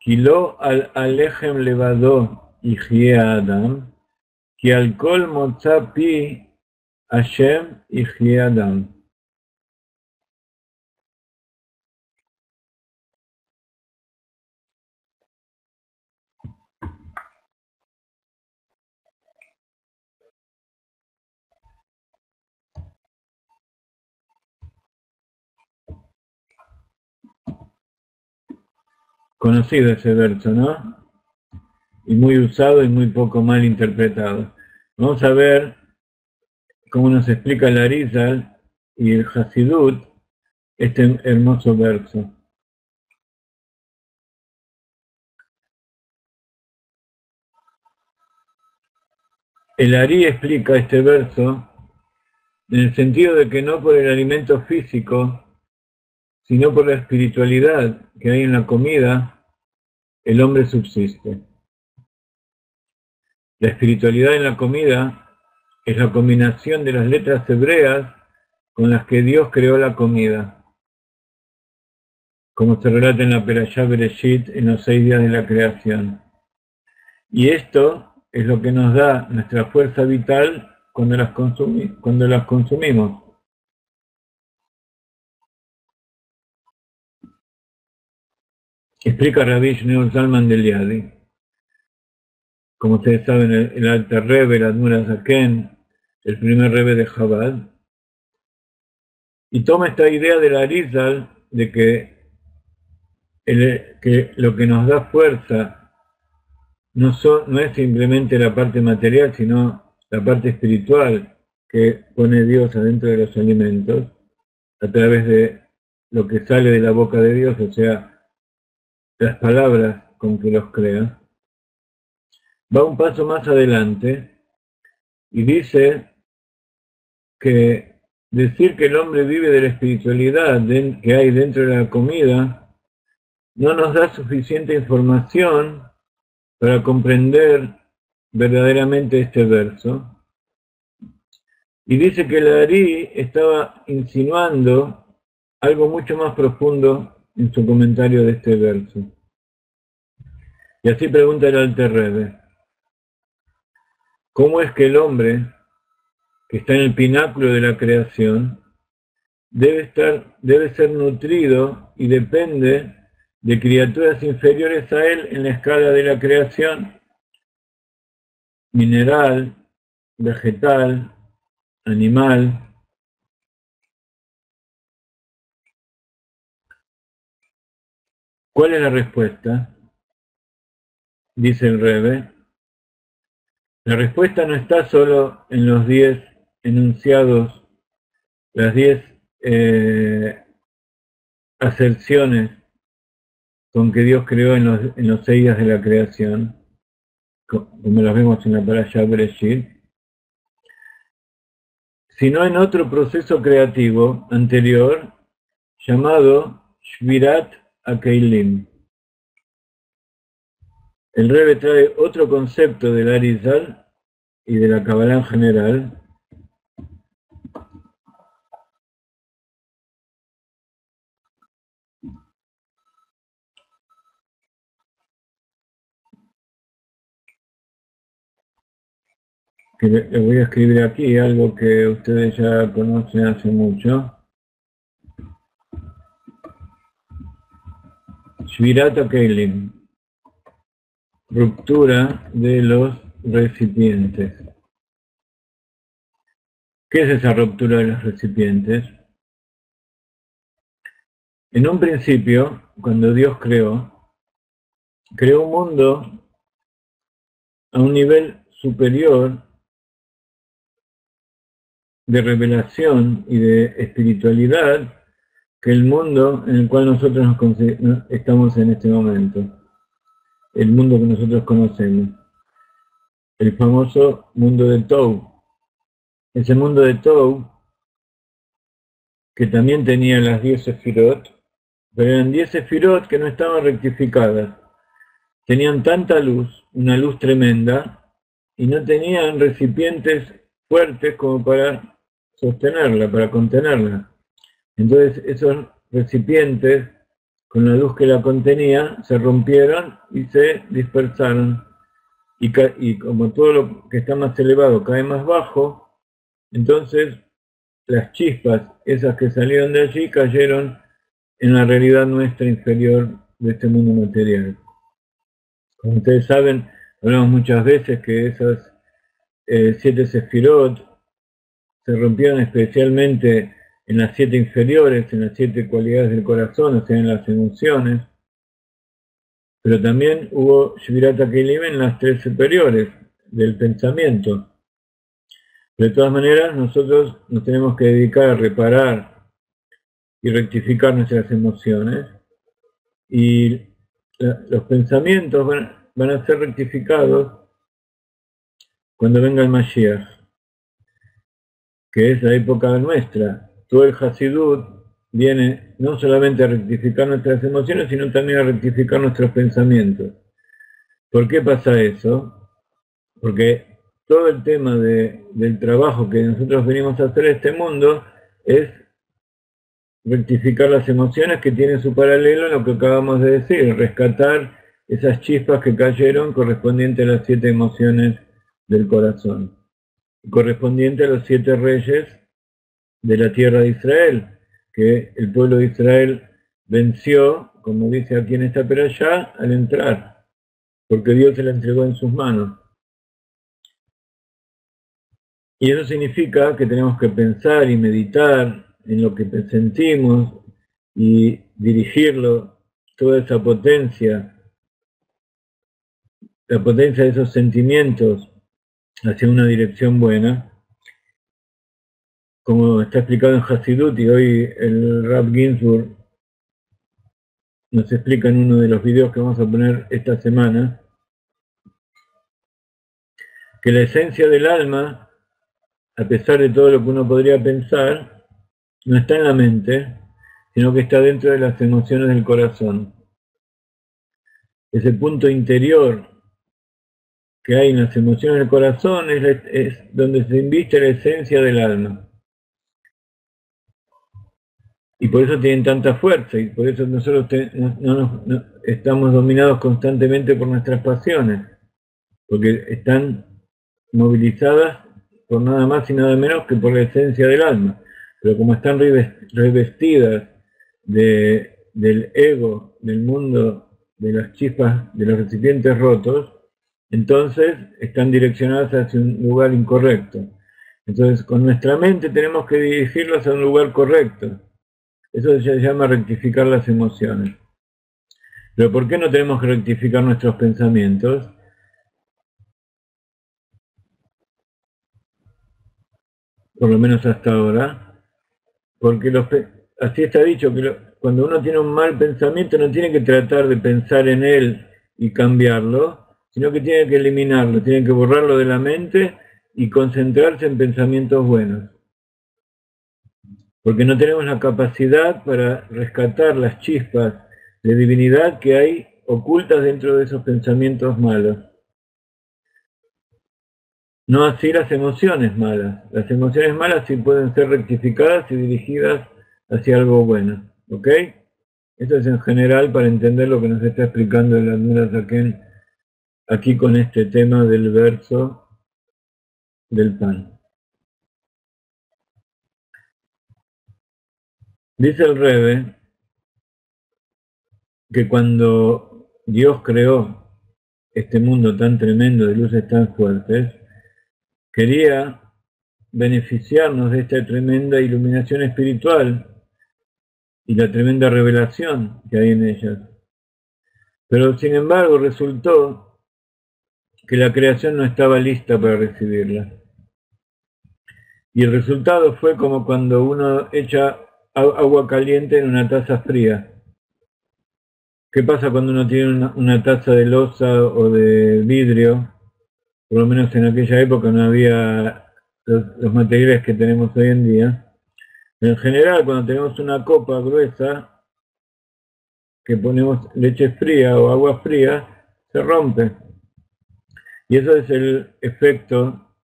Speaker 1: kilo al alechem levado yihye adam, ki al kol motza pi Hashem yihye adam. Conocido ese verso, ¿no? Y muy usado y muy poco mal interpretado. Vamos a ver cómo nos explica el Arizal y el Hasidut este hermoso verso. El Ari explica este verso en el sentido de que no por el alimento físico, sino por la espiritualidad que hay en la comida, el hombre subsiste. La espiritualidad en la comida es la combinación de las letras hebreas con las que Dios creó la comida, como se relata en la Perashá Bereshit en los 6 días de la creación. Y esto es lo que nos da nuestra fuerza vital cuando las consumimos. Explica Rabbi Shneur Zalman de Liadi. Como ustedes saben, el Alter Rebbe, el Admur Hazaken, el primer Rebbe de Chabad, y toma esta idea del Arizal de que lo que nos da fuerza no es simplemente la parte material, sino la parte espiritual que pone Dios adentro de los alimentos, a través de lo que sale de la boca de Dios, o sea, las palabras con que los crea. Va un paso más adelante y dice que decir que el hombre vive de la espiritualidad que hay dentro de la comida no nos da suficiente información para comprender verdaderamente este verso. Y dice que el Ari estaba insinuando algo mucho más profundo en su comentario de este verso. Y así pregunta el Alter Rebbe: ¿cómo es que el hombre, que está en el pináculo de la creación, debe ser nutrido y depende de criaturas inferiores a él en la escala de la creación? mineral, vegetal, animal. ¿Cuál es la respuesta? Dice el Rebbe. La respuesta no está solo en los 10 enunciados, las 10 aserciones con que Dios creó en los 6 días de la creación, como las vemos en la Parashá Bereshit, sino en otro proceso creativo anterior llamado Shvirat HaKeilim. El Rebbe trae otro concepto del Arizal y de la Kabbalah en general, que le voy a escribir aquí, algo que ustedes ya conocen hace mucho. Shvirat HaKeilim, ruptura de los recipientes. ¿Qué es esa ruptura de los recipientes? En un principio, cuando Dios creó un mundo a un nivel superior de revelación y de espiritualidad que el mundo en el cual nosotros estamos en este momento, el mundo que nosotros conocemos, el famoso mundo de Tou. Ese mundo de Tou, que también tenía las 10 sefirot, pero eran 10 sefirot que no estaban rectificadas. Tenían tanta luz, una luz tremenda, y no tenían recipientes fuertes como para sostenerla, para contenerla. Entonces esos recipientes, con la luz que la contenía, se rompieron y se dispersaron. Y como todo lo que está más elevado cae más bajo, entonces las chispas, esas que salieron de allí, cayeron en la realidad nuestra inferior de este mundo material. Como ustedes saben, hablamos muchas veces que esas 7 sefirot se rompieron especialmente en las 7 inferiores, en las 7 cualidades del corazón, o sea, en las emociones, pero también hubo Shvirat HaKeilim en las 3 superiores del pensamiento. De todas maneras, nosotros nos tenemos que dedicar a reparar y rectificar nuestras emociones, y los pensamientos van a ser rectificados cuando venga el Mashiach, que es la época nuestra. Todo el Hasidut viene no solamente a rectificar nuestras emociones, sino también a rectificar nuestros pensamientos. ¿Por qué pasa eso? Porque todo el tema del trabajo que nosotros venimos a hacer en este mundo es rectificar las emociones, que tiene su paralelo en lo que acabamos de decir, rescatar esas chispas que cayeron correspondientes a las 7 emociones del corazón, correspondiente a los 7 reyes de la tierra de Israel, que el pueblo de Israel venció, como dice aquí en esta perashá, al entrar, porque Dios se la entregó en sus manos. Y eso significa que tenemos que pensar y meditar en lo que sentimos y dirigirlo, toda esa potencia, la potencia de esos sentimientos hacia una dirección buena, como está explicado en Hasidut, y hoy el Rav Ginsburg nos explica en uno de los videos que vamos a poner esta semana, que la esencia del alma, a pesar de todo lo que uno podría pensar, no está en la mente, sino que está dentro de las emociones del corazón. Ese punto interior que hay en las emociones del corazón es donde se inviste la esencia del alma. Y por eso tienen tanta fuerza, y por eso nosotros no estamos dominados constantemente por nuestras pasiones, porque están movilizadas por nada más y nada menos que por la esencia del alma. Pero como están revestidas del ego, del mundo, de las chispas, de los recipientes rotos, entonces están direccionadas hacia un lugar incorrecto. Entonces, con nuestra mente tenemos que dirigirlas a un lugar correcto. Eso se llama rectificar las emociones. Pero ¿por qué no tenemos que rectificar nuestros pensamientos? Por lo menos hasta ahora. Porque así está dicho, que cuando uno tiene un mal pensamiento no tiene que tratar de pensar en él y cambiarlo, sino que tiene que eliminarlo, tiene que borrarlo de la mente y concentrarse en pensamientos buenos. Porque no tenemos la capacidad para rescatar las chispas de divinidad que hay ocultas dentro de esos pensamientos malos. No así las emociones malas. Las emociones malas sí pueden ser rectificadas y dirigidas hacia algo bueno. ¿Ok? Esto es en general para entender lo que nos está explicando el Admira Zaken aquí con este tema del verso del pan. Dice el Rebbe que cuando Dios creó este mundo tan tremendo de luces tan fuertes, quería beneficiarnos de esta tremenda iluminación espiritual y la tremenda revelación que hay en ellas. Pero sin embargo resultó que la creación no estaba lista para recibirla. Y el resultado fue como cuando uno echa agua caliente en una taza fría. ¿Qué pasa cuando uno tiene una taza de loza o de vidrio? Por lo menos en aquella época no había los materiales que tenemos hoy en día. En general, cuando tenemos una copa gruesa, que ponemos leche fría o agua fría, se rompe. Y eso es el efecto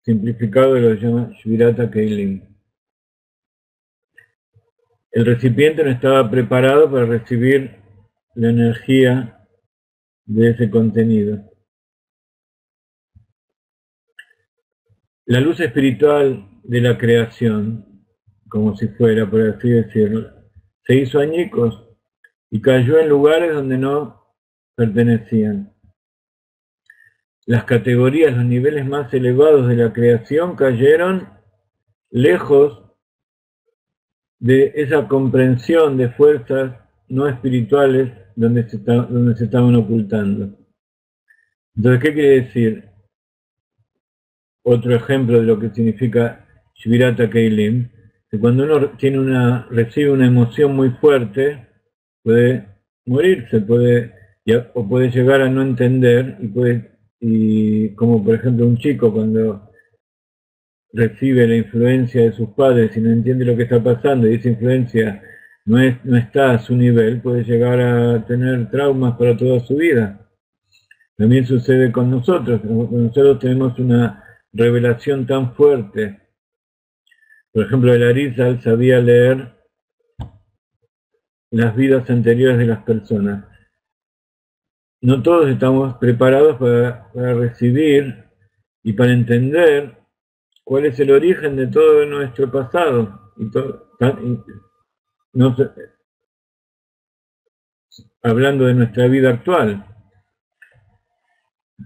Speaker 1: simplificado de lo que se llama Shvirata Keilim. El recipiente no estaba preparado para recibir la energía de ese contenido. La luz espiritual de la creación, como si fuera, por así decirlo, se hizo añicos y cayó en lugares donde no pertenecían. Las categorías, los niveles más elevados de la creación cayeron lejos de esa comprensión de fuerzas no espirituales donde se estaban ocultando. Entonces, ¿qué quiere decir? Otro ejemplo de lo que significa Shvirata Keilim, que cuando uno recibe una emoción muy fuerte, puede morirse, o puede llegar a no entender, y como por ejemplo un chico cuando recibe la influencia de sus padres y no entiende lo que está pasando, y esa influencia no está a su nivel, puede llegar a tener traumas para toda su vida. También sucede con nosotros. Nosotros tenemos una revelación tan fuerte. Por ejemplo, el Arizal sabía leer las vidas anteriores de las personas. No todos estamos preparados para recibir y para entender cuál es el origen de todo nuestro pasado. Hablando de nuestra vida actual.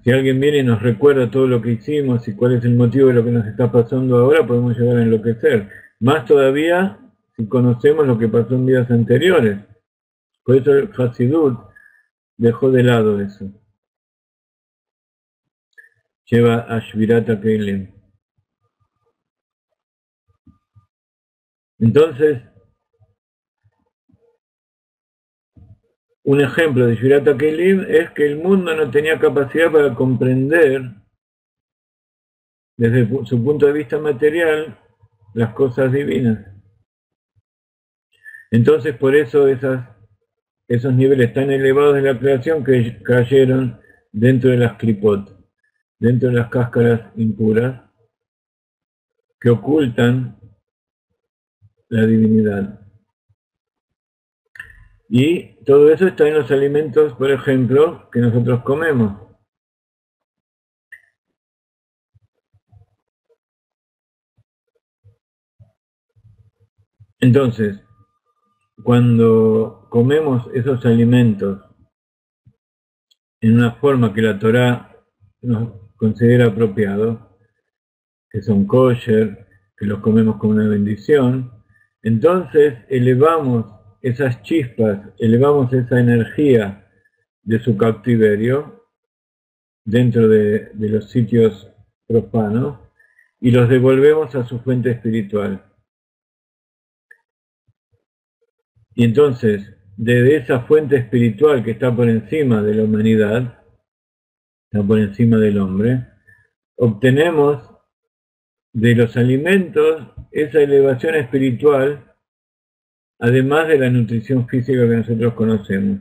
Speaker 1: Si alguien viene y nos recuerda todo lo que hicimos y cuál es el motivo de lo que nos está pasando ahora, podemos llegar a enloquecer. Más todavía si conocemos lo que pasó en vidas anteriores. Por eso el Hasidut dejó de lado eso. Lleva a Shvirata Keilim. Entonces, un ejemplo de Shvirata Keilim es que el mundo no tenía capacidad para comprender desde su punto de vista material las cosas divinas. Entonces, por eso esos niveles tan elevados de la creación que cayeron dentro de las klipot, dentro de las cáscaras impuras, que ocultan la divinidad. Y todo eso está en los alimentos, por ejemplo, que nosotros comemos. Entonces, cuando comemos esos alimentos en una forma que la Torá nos considera apropiado, que son kosher, que los comemos con una bendición. Entonces elevamos esas chispas, elevamos esa energía de su cautiverio dentro de los sitios profanos y los devolvemos a su fuente espiritual. Y entonces, desde esa fuente espiritual que está por encima de la humanidad, está por encima del hombre, obtenemos de los alimentos esa elevación espiritual, además de la nutrición física que nosotros conocemos.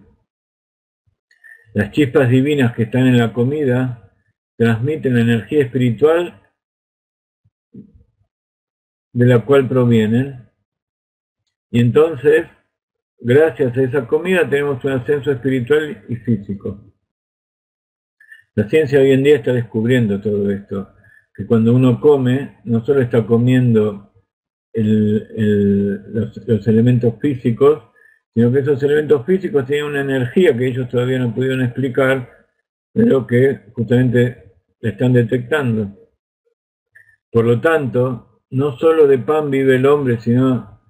Speaker 1: Las chispas divinas que están en la comida transmiten la energía espiritual de la cual provienen, y entonces, gracias a esa comida, tenemos un ascenso espiritual y físico. La ciencia hoy en día está descubriendo todo esto, que cuando uno come, no solo está comiendo los elementos físicos, sino que esos elementos físicos tienen una energía que ellos todavía no pudieron explicar, pero que justamente la están detectando. Por lo tanto, no solo de pan vive el hombre, sino,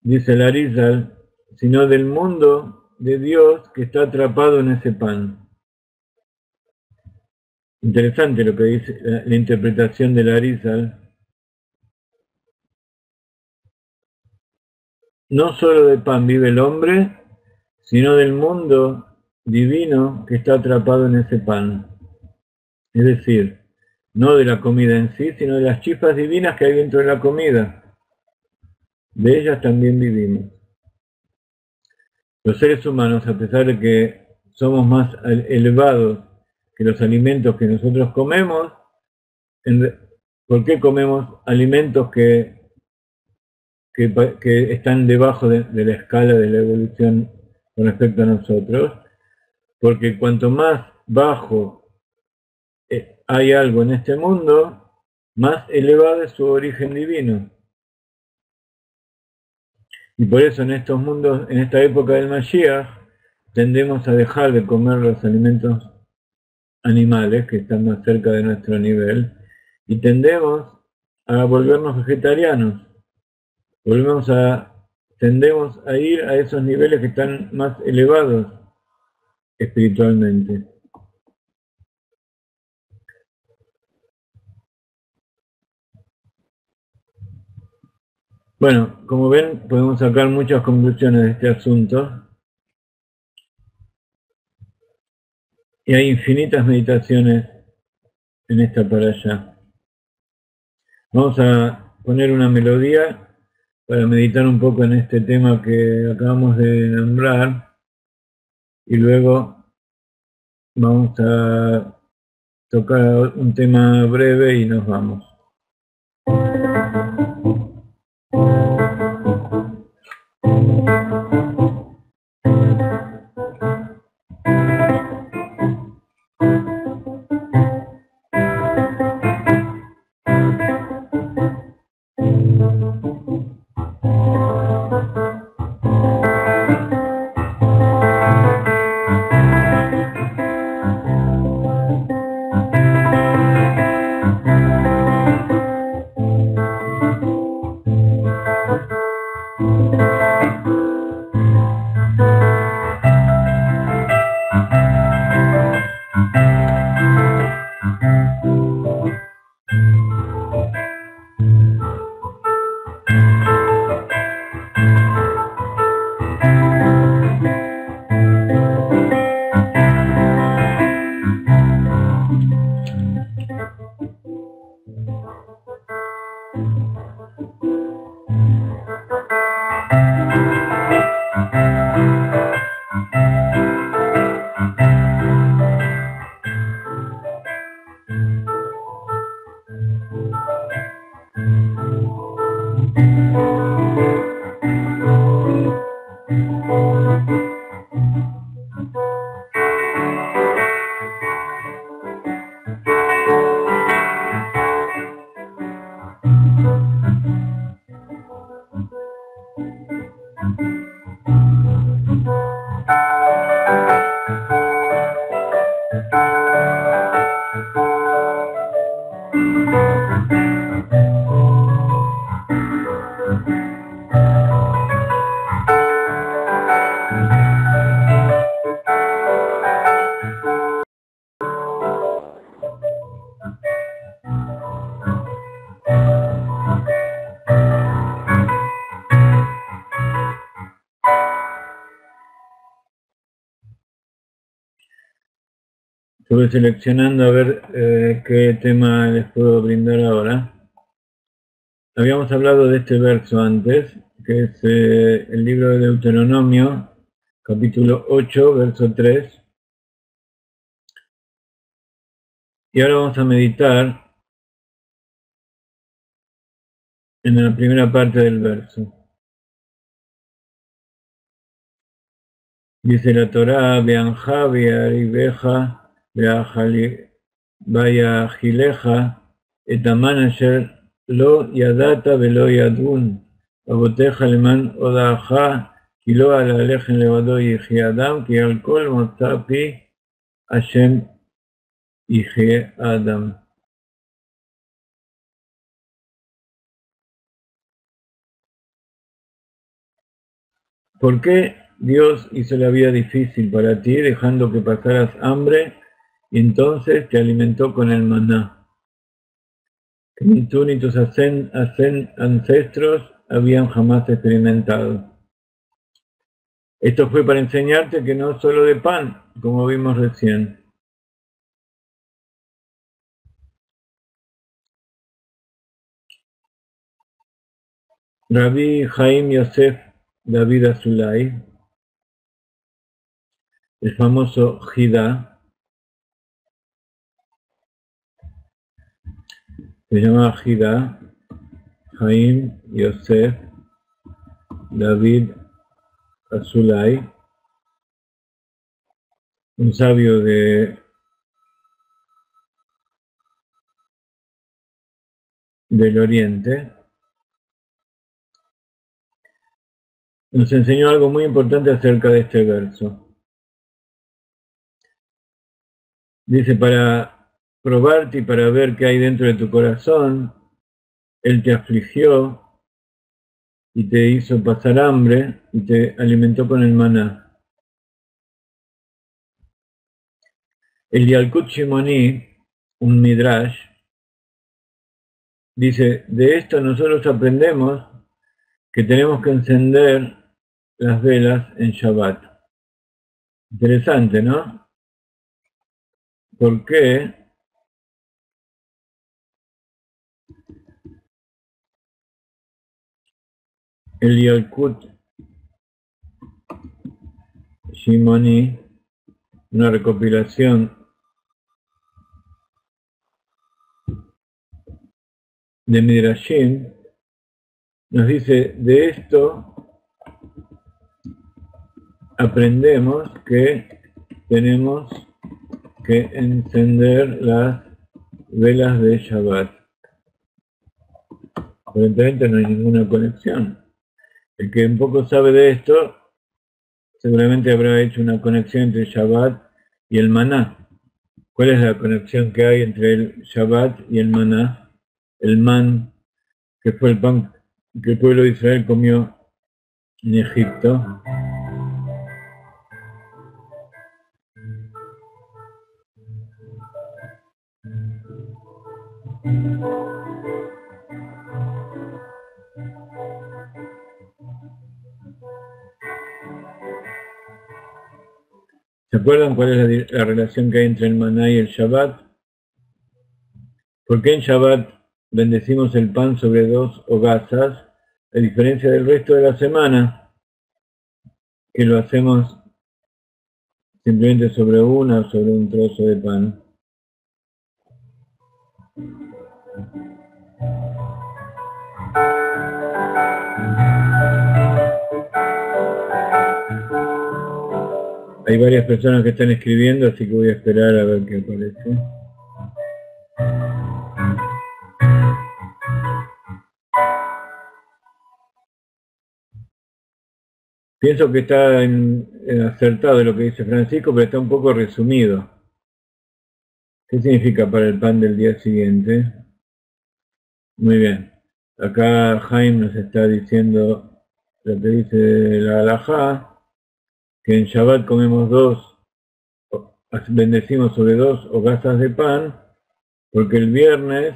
Speaker 1: dice el Arizal, sino del mundo de Dios que está atrapado en ese pan. Interesante lo que dice la interpretación del Arizal. No solo de pan vive el hombre, sino del mundo divino que está atrapado en ese pan. Es decir, no de la comida en sí, sino de las chispas divinas que hay dentro de la comida. De ellas también vivimos. Los seres humanos, a pesar de que somos más elevados que los alimentos que nosotros comemos, ¿por qué comemos alimentos que están debajo de la escala de la evolución con respecto a nosotros? Porque cuanto más bajo hay algo en este mundo, más elevado es su origen divino. Y por eso en estos mundos, en esta época del Mashiach, tendemos a dejar de comer los alimentos animales que están más cerca de nuestro nivel y tendemos a volvernos vegetarianos. Tendemos a ir a esos niveles que están más elevados espiritualmente. Bueno, como ven, podemos sacar muchas conclusiones de este asunto. Y hay infinitas meditaciones en esta parashá. Vamos a poner una melodía para meditar un poco en este tema que acabamos de nombrar. Y luego vamos a tocar un tema breve y nos vamos. Estuve seleccionando a ver qué tema les puedo brindar ahora. Habíamos hablado de este verso antes, que es el libro de Deuteronomio, capítulo 8, verso 3. Y ahora vamos a meditar en la primera parte del verso. Dice la Torá, Beanja, Bearibeja, Beajileja, Etaman asher lo yadata velo yadun, Aboteja leman odaja, Kilo al alejen levado yihye Adam, Ki al kol motapi Hashem yihye Adam. ¿Por qué Dios hizo la vida difícil para ti, dejando que pasaras hambre, y entonces te alimentó con el maná, que ni tú ni tus ancestros habían jamás experimentado? Esto fue para enseñarte que no solo de pan, como vimos recién. Rabbi Haim Yosef David Azulay, el famoso Jidá, se llamaba Jidá, Haim Yosef David Azulay, un sabio del Oriente, nos enseñó algo muy importante acerca de este verso. Dice, para probarte y para ver qué hay dentro de tu corazón, Él te afligió y te hizo pasar hambre y te alimentó con el maná. El Yalkut Shimoni, un midrash, dice, de esto nosotros aprendemos que tenemos que encender las velas en Shabbat. Interesante, ¿no? ¿Por qué? El Yalkut Shimoni, una recopilación de Midrashim, nos dice, de esto aprendemos que tenemos que encender las velas de Shabbat. Aparentemente no hay ninguna conexión. El que un poco sabe de esto, seguramente habrá hecho una conexión entre Shabbat y el maná. ¿Cuál es la conexión que hay entre el Shabbat y el maná? El man, que fue el pan que el pueblo de Israel comió en Egipto. ¿Se acuerdan cuál es la relación que hay entre el maná y el Shabbat? ¿Por qué en Shabbat bendecimos el pan sobre dos hogazas, a diferencia del resto de la semana, que lo hacemos simplemente sobre una o sobre un trozo de pan? Hay varias personas que están escribiendo, así que voy a esperar a ver qué aparece. Pienso que está acertado lo que dice Francisco, pero está un poco resumido. ¿Qué significa para el pan del día siguiente? Muy bien. Acá Jaime nos está diciendo lo que dice la halajá, que en Shabbat comemos bendecimos sobre dos hogazas de pan, porque el viernes,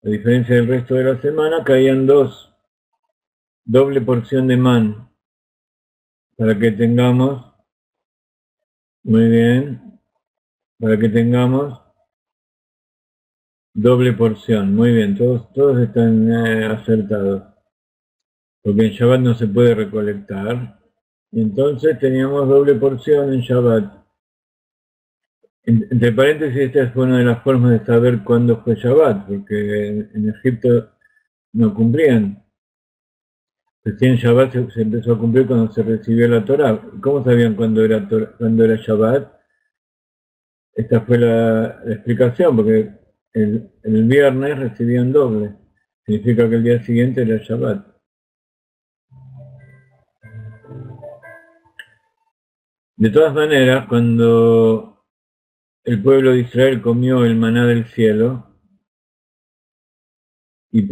Speaker 1: a diferencia del resto de la semana, caían doble porción de man, para que tengamos, muy bien, para que tengamos doble porción. Muy bien, todos están acertados. Porque en Shabbat no se puede recolectar. Entonces teníamos doble porción en Shabbat. Entre paréntesis, esta fue una de las formas de saber cuándo fue Shabbat, porque en Egipto no cumplían. Recién Shabbat se empezó a cumplir cuando se recibió la Torá. ¿Cómo sabían cuándo era Shabbat? Esta fue la explicación, porque el viernes recibían doble. Significa que el día siguiente era Shabbat. De todas maneras, cuando el pueblo de Israel comió el maná del cielo, y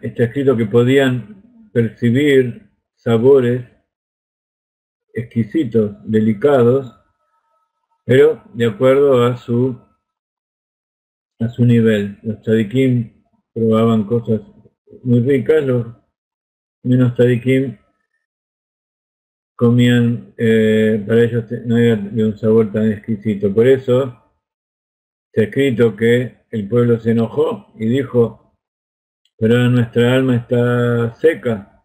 Speaker 1: está escrito que podían percibir sabores exquisitos, delicados, pero de acuerdo a su nivel. Los tzadikim probaban cosas muy ricas, los menos tzadikim comían, para ellos no era de un sabor tan exquisito. Por eso está escrito que el pueblo se enojó y dijo: pero ahora nuestra alma está seca,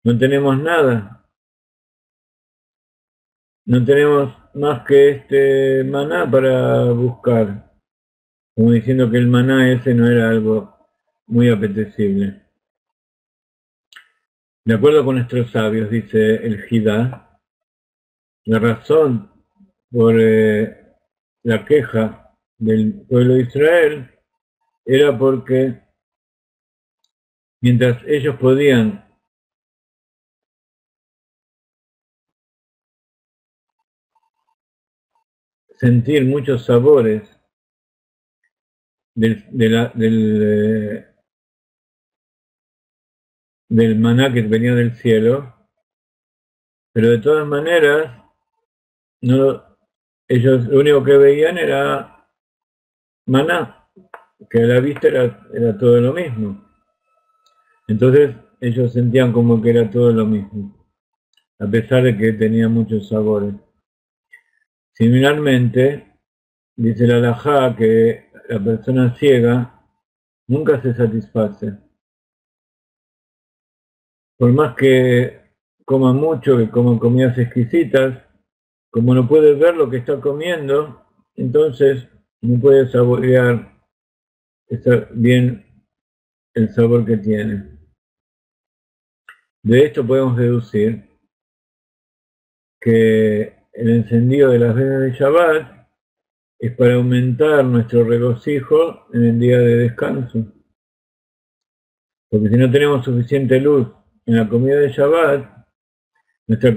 Speaker 1: no tenemos nada, no tenemos más que este maná para buscar. Como diciendo que el maná ese no era algo muy apetecible. De acuerdo con nuestros sabios, dice el Jidá, la razón por la queja del pueblo de Israel era porque mientras ellos podían sentir muchos sabores del maná que venía del cielo, pero de todas maneras ellos lo único que veían era maná, que a la vista era todo lo mismo. Entonces ellos sentían como que era todo lo mismo, a pesar de que tenía muchos sabores. Similarmente, dice la halajá que la persona ciega nunca se satisface. Por más que coma mucho, que coma comidas exquisitas, como no puede ver lo que está comiendo, entonces no puede saborear bien el sabor que tiene. De esto podemos deducir que el encendido de las velas de Shabbat es para aumentar nuestro regocijo en el día de descanso. Porque si no tenemos suficiente luz en la comida de Shabbat, nuestra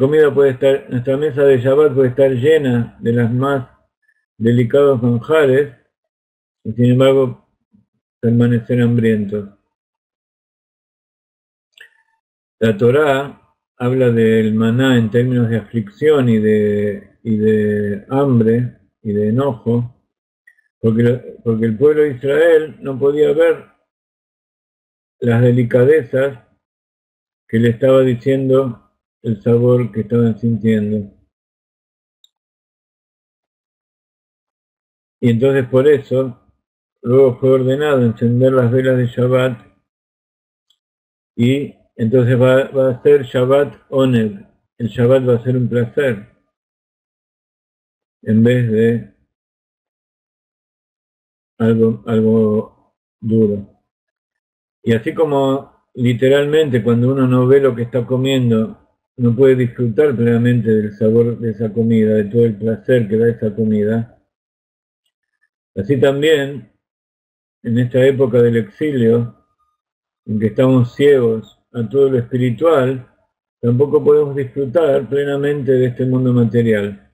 Speaker 1: mesa de Shabbat puede estar llena de las más delicados manjares y sin embargo permanecer hambrientos. La Torá habla del maná en términos de aflicción y de hambre y de enojo, porque el pueblo de Israel no podía ver las delicadezas que le estaba diciendo el sabor que estaban sintiendo. Y entonces por eso luego fue ordenado encender las velas de Shabbat y entonces va a ser Shabbat Oneg. El Shabbat va a ser un placer en vez de algo duro. Y así como literalmente cuando uno no ve lo que está comiendo, no puede disfrutar plenamente del sabor de esa comida, de todo el placer que da esa comida, así también en esta época del exilio, en que estamos ciegos a todo lo espiritual, tampoco podemos disfrutar plenamente de este mundo material.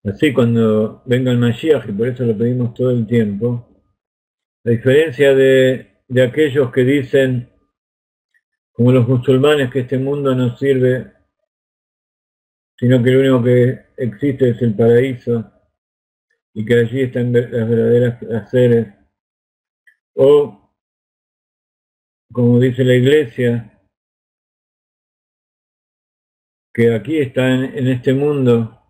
Speaker 1: Así cuando venga el Mashiach, y por eso lo pedimos todo el tiempo, la diferencia de aquellos que dicen, como los musulmanes, que este mundo no sirve, sino que lo único que existe es el paraíso, y que allí están las verdaderas placeres, o como dice la Iglesia, que aquí está en este mundo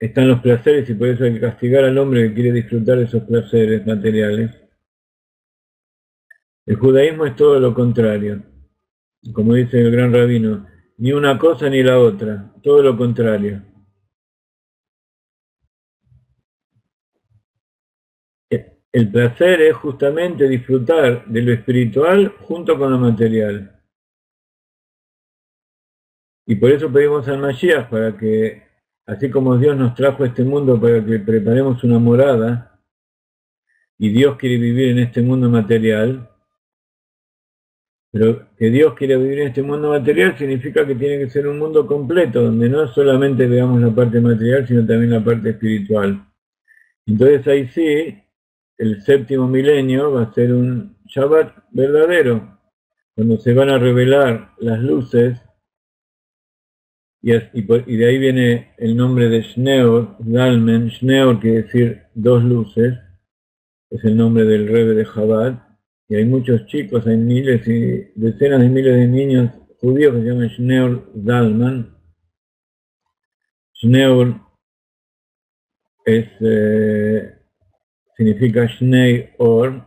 Speaker 1: están los placeres y por eso hay que castigar al hombre que quiere disfrutar de esos placeres materiales. El judaísmo es todo lo contrario. Como dice el gran rabino, ni una cosa ni la otra, todo lo contrario. El placer es justamente disfrutar de lo espiritual junto con lo material. Y por eso pedimos al Mashiach para que, así como Dios nos trajo a este mundo para que preparemos una morada, y Dios quiere vivir en este mundo material, pero que Dios quiere vivir en este mundo material significa que tiene que ser un mundo completo, donde no solamente veamos la parte material, sino también la parte espiritual. Entonces ahí sí, el séptimo milenio va a ser un Shabbat verdadero, cuando se van a revelar las luces, y de ahí viene el nombre de Schneor, Zalmen. Schneor quiere decir dos luces, es el nombre del Rebbe de Chabad, y hay muchos chicos, hay miles y decenas de miles de niños judíos que se llaman Schneor Zalman. Schneor significa Shnei Or,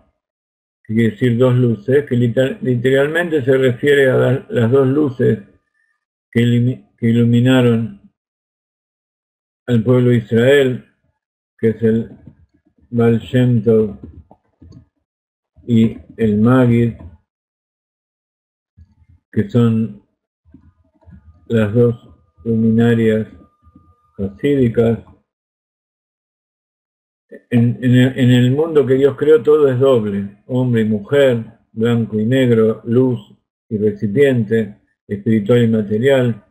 Speaker 1: que quiere decir dos luces, que literalmente se refiere a las dos luces que iluminaron al pueblo de Israel, que es el Baal Shem Tov y el Magid, que son las dos luminarias hasídicas. En el mundo que Dios creó todo es doble, hombre y mujer, blanco y negro, luz y recipiente, espiritual y material.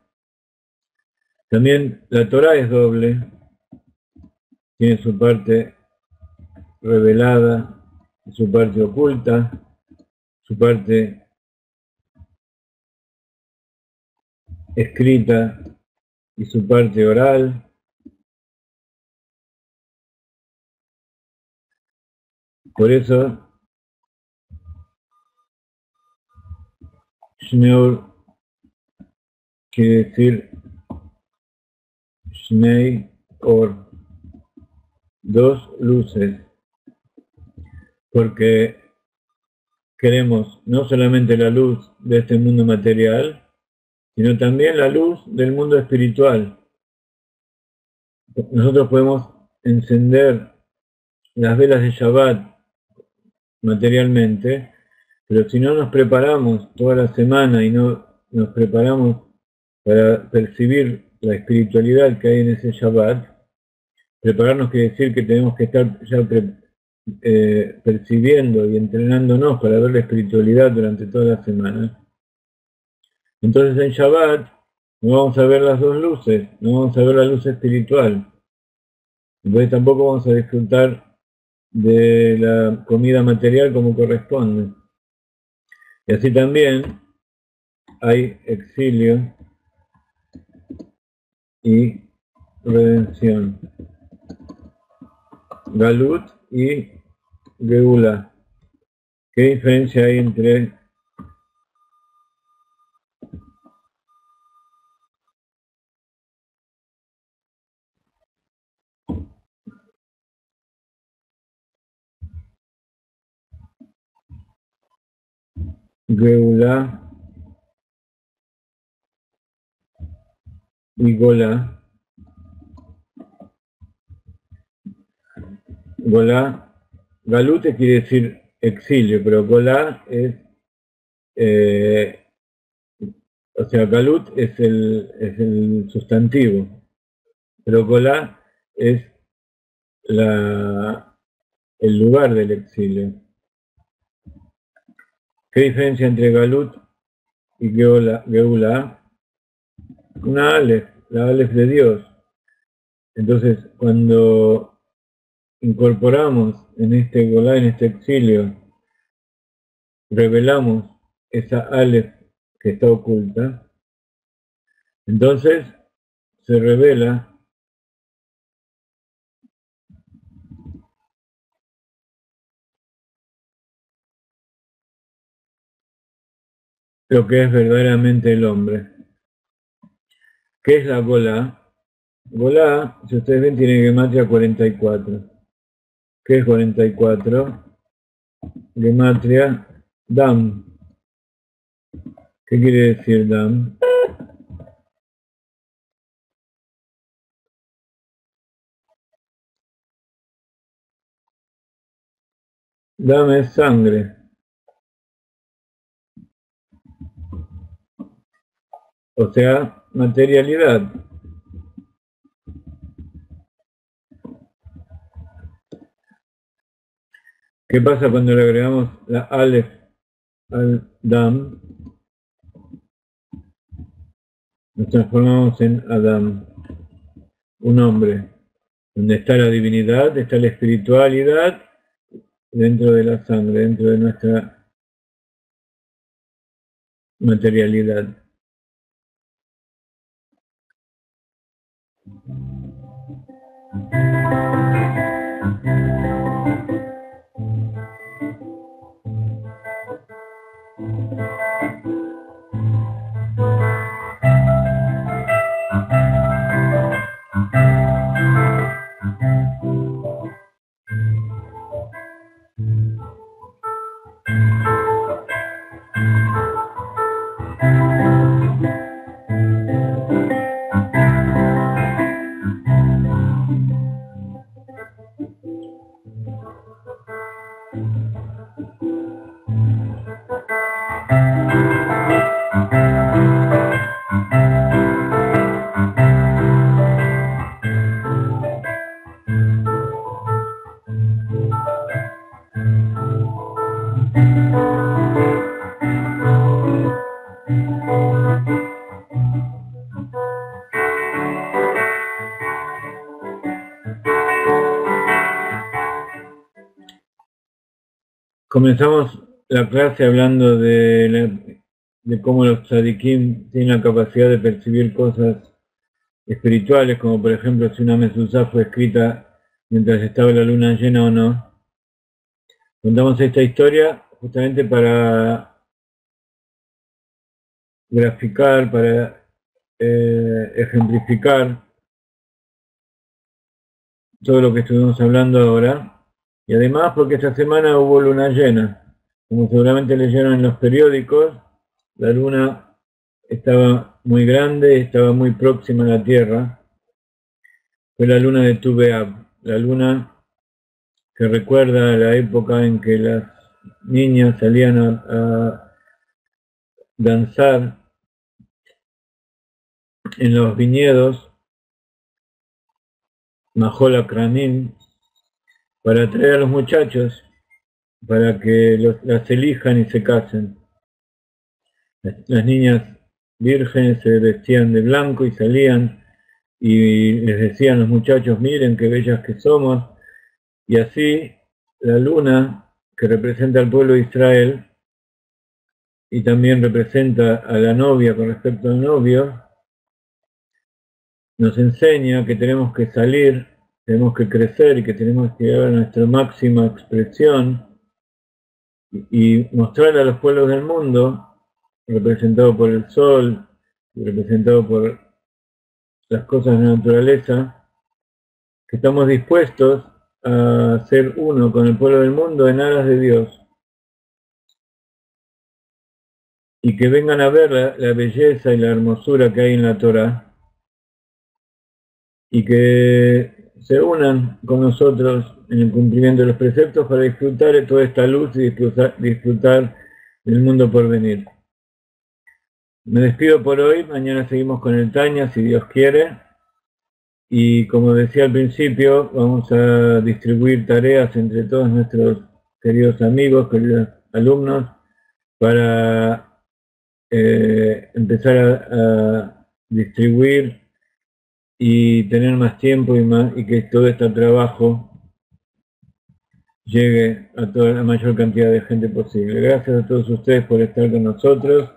Speaker 1: También la Torah es doble, tiene su parte revelada, su parte oculta, su parte escrita y su parte oral. Por eso, Shneor quiere decir Shnei Or, dos luces, porque queremos no solamente la luz de este mundo material, sino también la luz del mundo espiritual. Nosotros podemos encender las velas de Shabbat materialmente, pero si no nos preparamos toda la semana y no nos preparamos para percibir la espiritualidad que hay en ese Shabbat, prepararnos quiere decir que tenemos que estar ya percibiendo y entrenándonos para ver la espiritualidad durante toda la semana. Entonces en Shabbat no vamos a ver las dos luces, no vamos a ver la luz espiritual. Entonces tampoco vamos a disfrutar de la comida material como corresponde. Y así también hay exilio y redención. Galut y Geula. ¿Qué diferencia hay entre Geula y Gola? Golá, Galute quiere decir exilio, pero Golá es, o sea, Galut es el sustantivo, pero Golá es el lugar del exilio. ¿Qué diferencia entre Galut y Geulá? Una Aleph, la Aleph de Dios. Entonces, cuando incorporamos en este Golá, en este exilio, revelamos esa Aleph que está oculta, entonces se revela lo que es verdaderamente el hombre. ¿Qué es la Golá? Volá, si ustedes ven, tiene gematria 44. ¿Qué es 44? Gematria Dam. ¿Qué quiere decir Dam? Dam es sangre. O sea, materialidad. ¿Qué pasa cuando le agregamos la Aleph al Dam? Nos transformamos en Adam, un hombre, donde está la divinidad, está la espiritualidad dentro de la sangre, dentro de nuestra materialidad. Comenzamos la clase hablando de cómo los tzadikim tienen la capacidad de percibir cosas espirituales, como por ejemplo si una mezuzá fue escrita mientras estaba la luna llena o no. Contamos esta historia justamente para graficar, para ejemplificar todo lo que estuvimos hablando ahora. Y además porque esta semana hubo luna llena. Como seguramente leyeron en los periódicos, la luna estaba muy grande, estaba muy próxima a la Tierra. Fue la luna de Tu B'Av, la luna que recuerda la época en que las niñas salían a danzar en los viñedos, Mahol Kranim, para atraer a los muchachos, para que las elijan y se casen. Las niñas vírgenes se vestían de blanco y salían y les decían a los muchachos, miren qué bellas que somos. Y así la luna, que representa al pueblo de Israel y también representa a la novia con respecto al novio, nos enseña que tenemos que salir, tenemos que crecer y que tenemos que llegar a nuestra máxima expresión y mostrar a los pueblos del mundo, representado por el sol, representado por las cosas de la naturaleza, que estamos dispuestos a ser uno con el pueblo del mundo en aras de Dios. Y que vengan a ver la belleza y la hermosura que hay en la Torah y que se unan con nosotros en el cumplimiento de los preceptos para disfrutar de toda esta luz y disfrutar del mundo por venir. Me despido por hoy, mañana seguimos con el Tanya, si Dios quiere, y como decía al principio, vamos a distribuir tareas entre todos nuestros queridos amigos, queridos alumnos, para empezar a distribuir y tener más tiempo y que todo este trabajo llegue a toda la mayor cantidad de gente posible. Gracias a todos ustedes por estar con nosotros.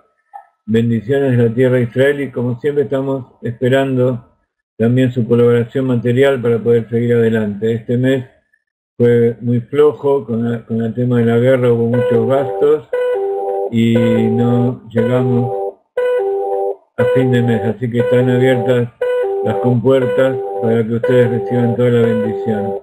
Speaker 1: Bendiciones de la tierra de Israel y como siempre estamos esperando también su colaboración material para poder seguir adelante. Este mes fue muy flojo con el tema de la guerra, hubo muchos gastos y no llegamos a fin de mes, así que están abiertas las compuertas para que ustedes reciban toda la bendición.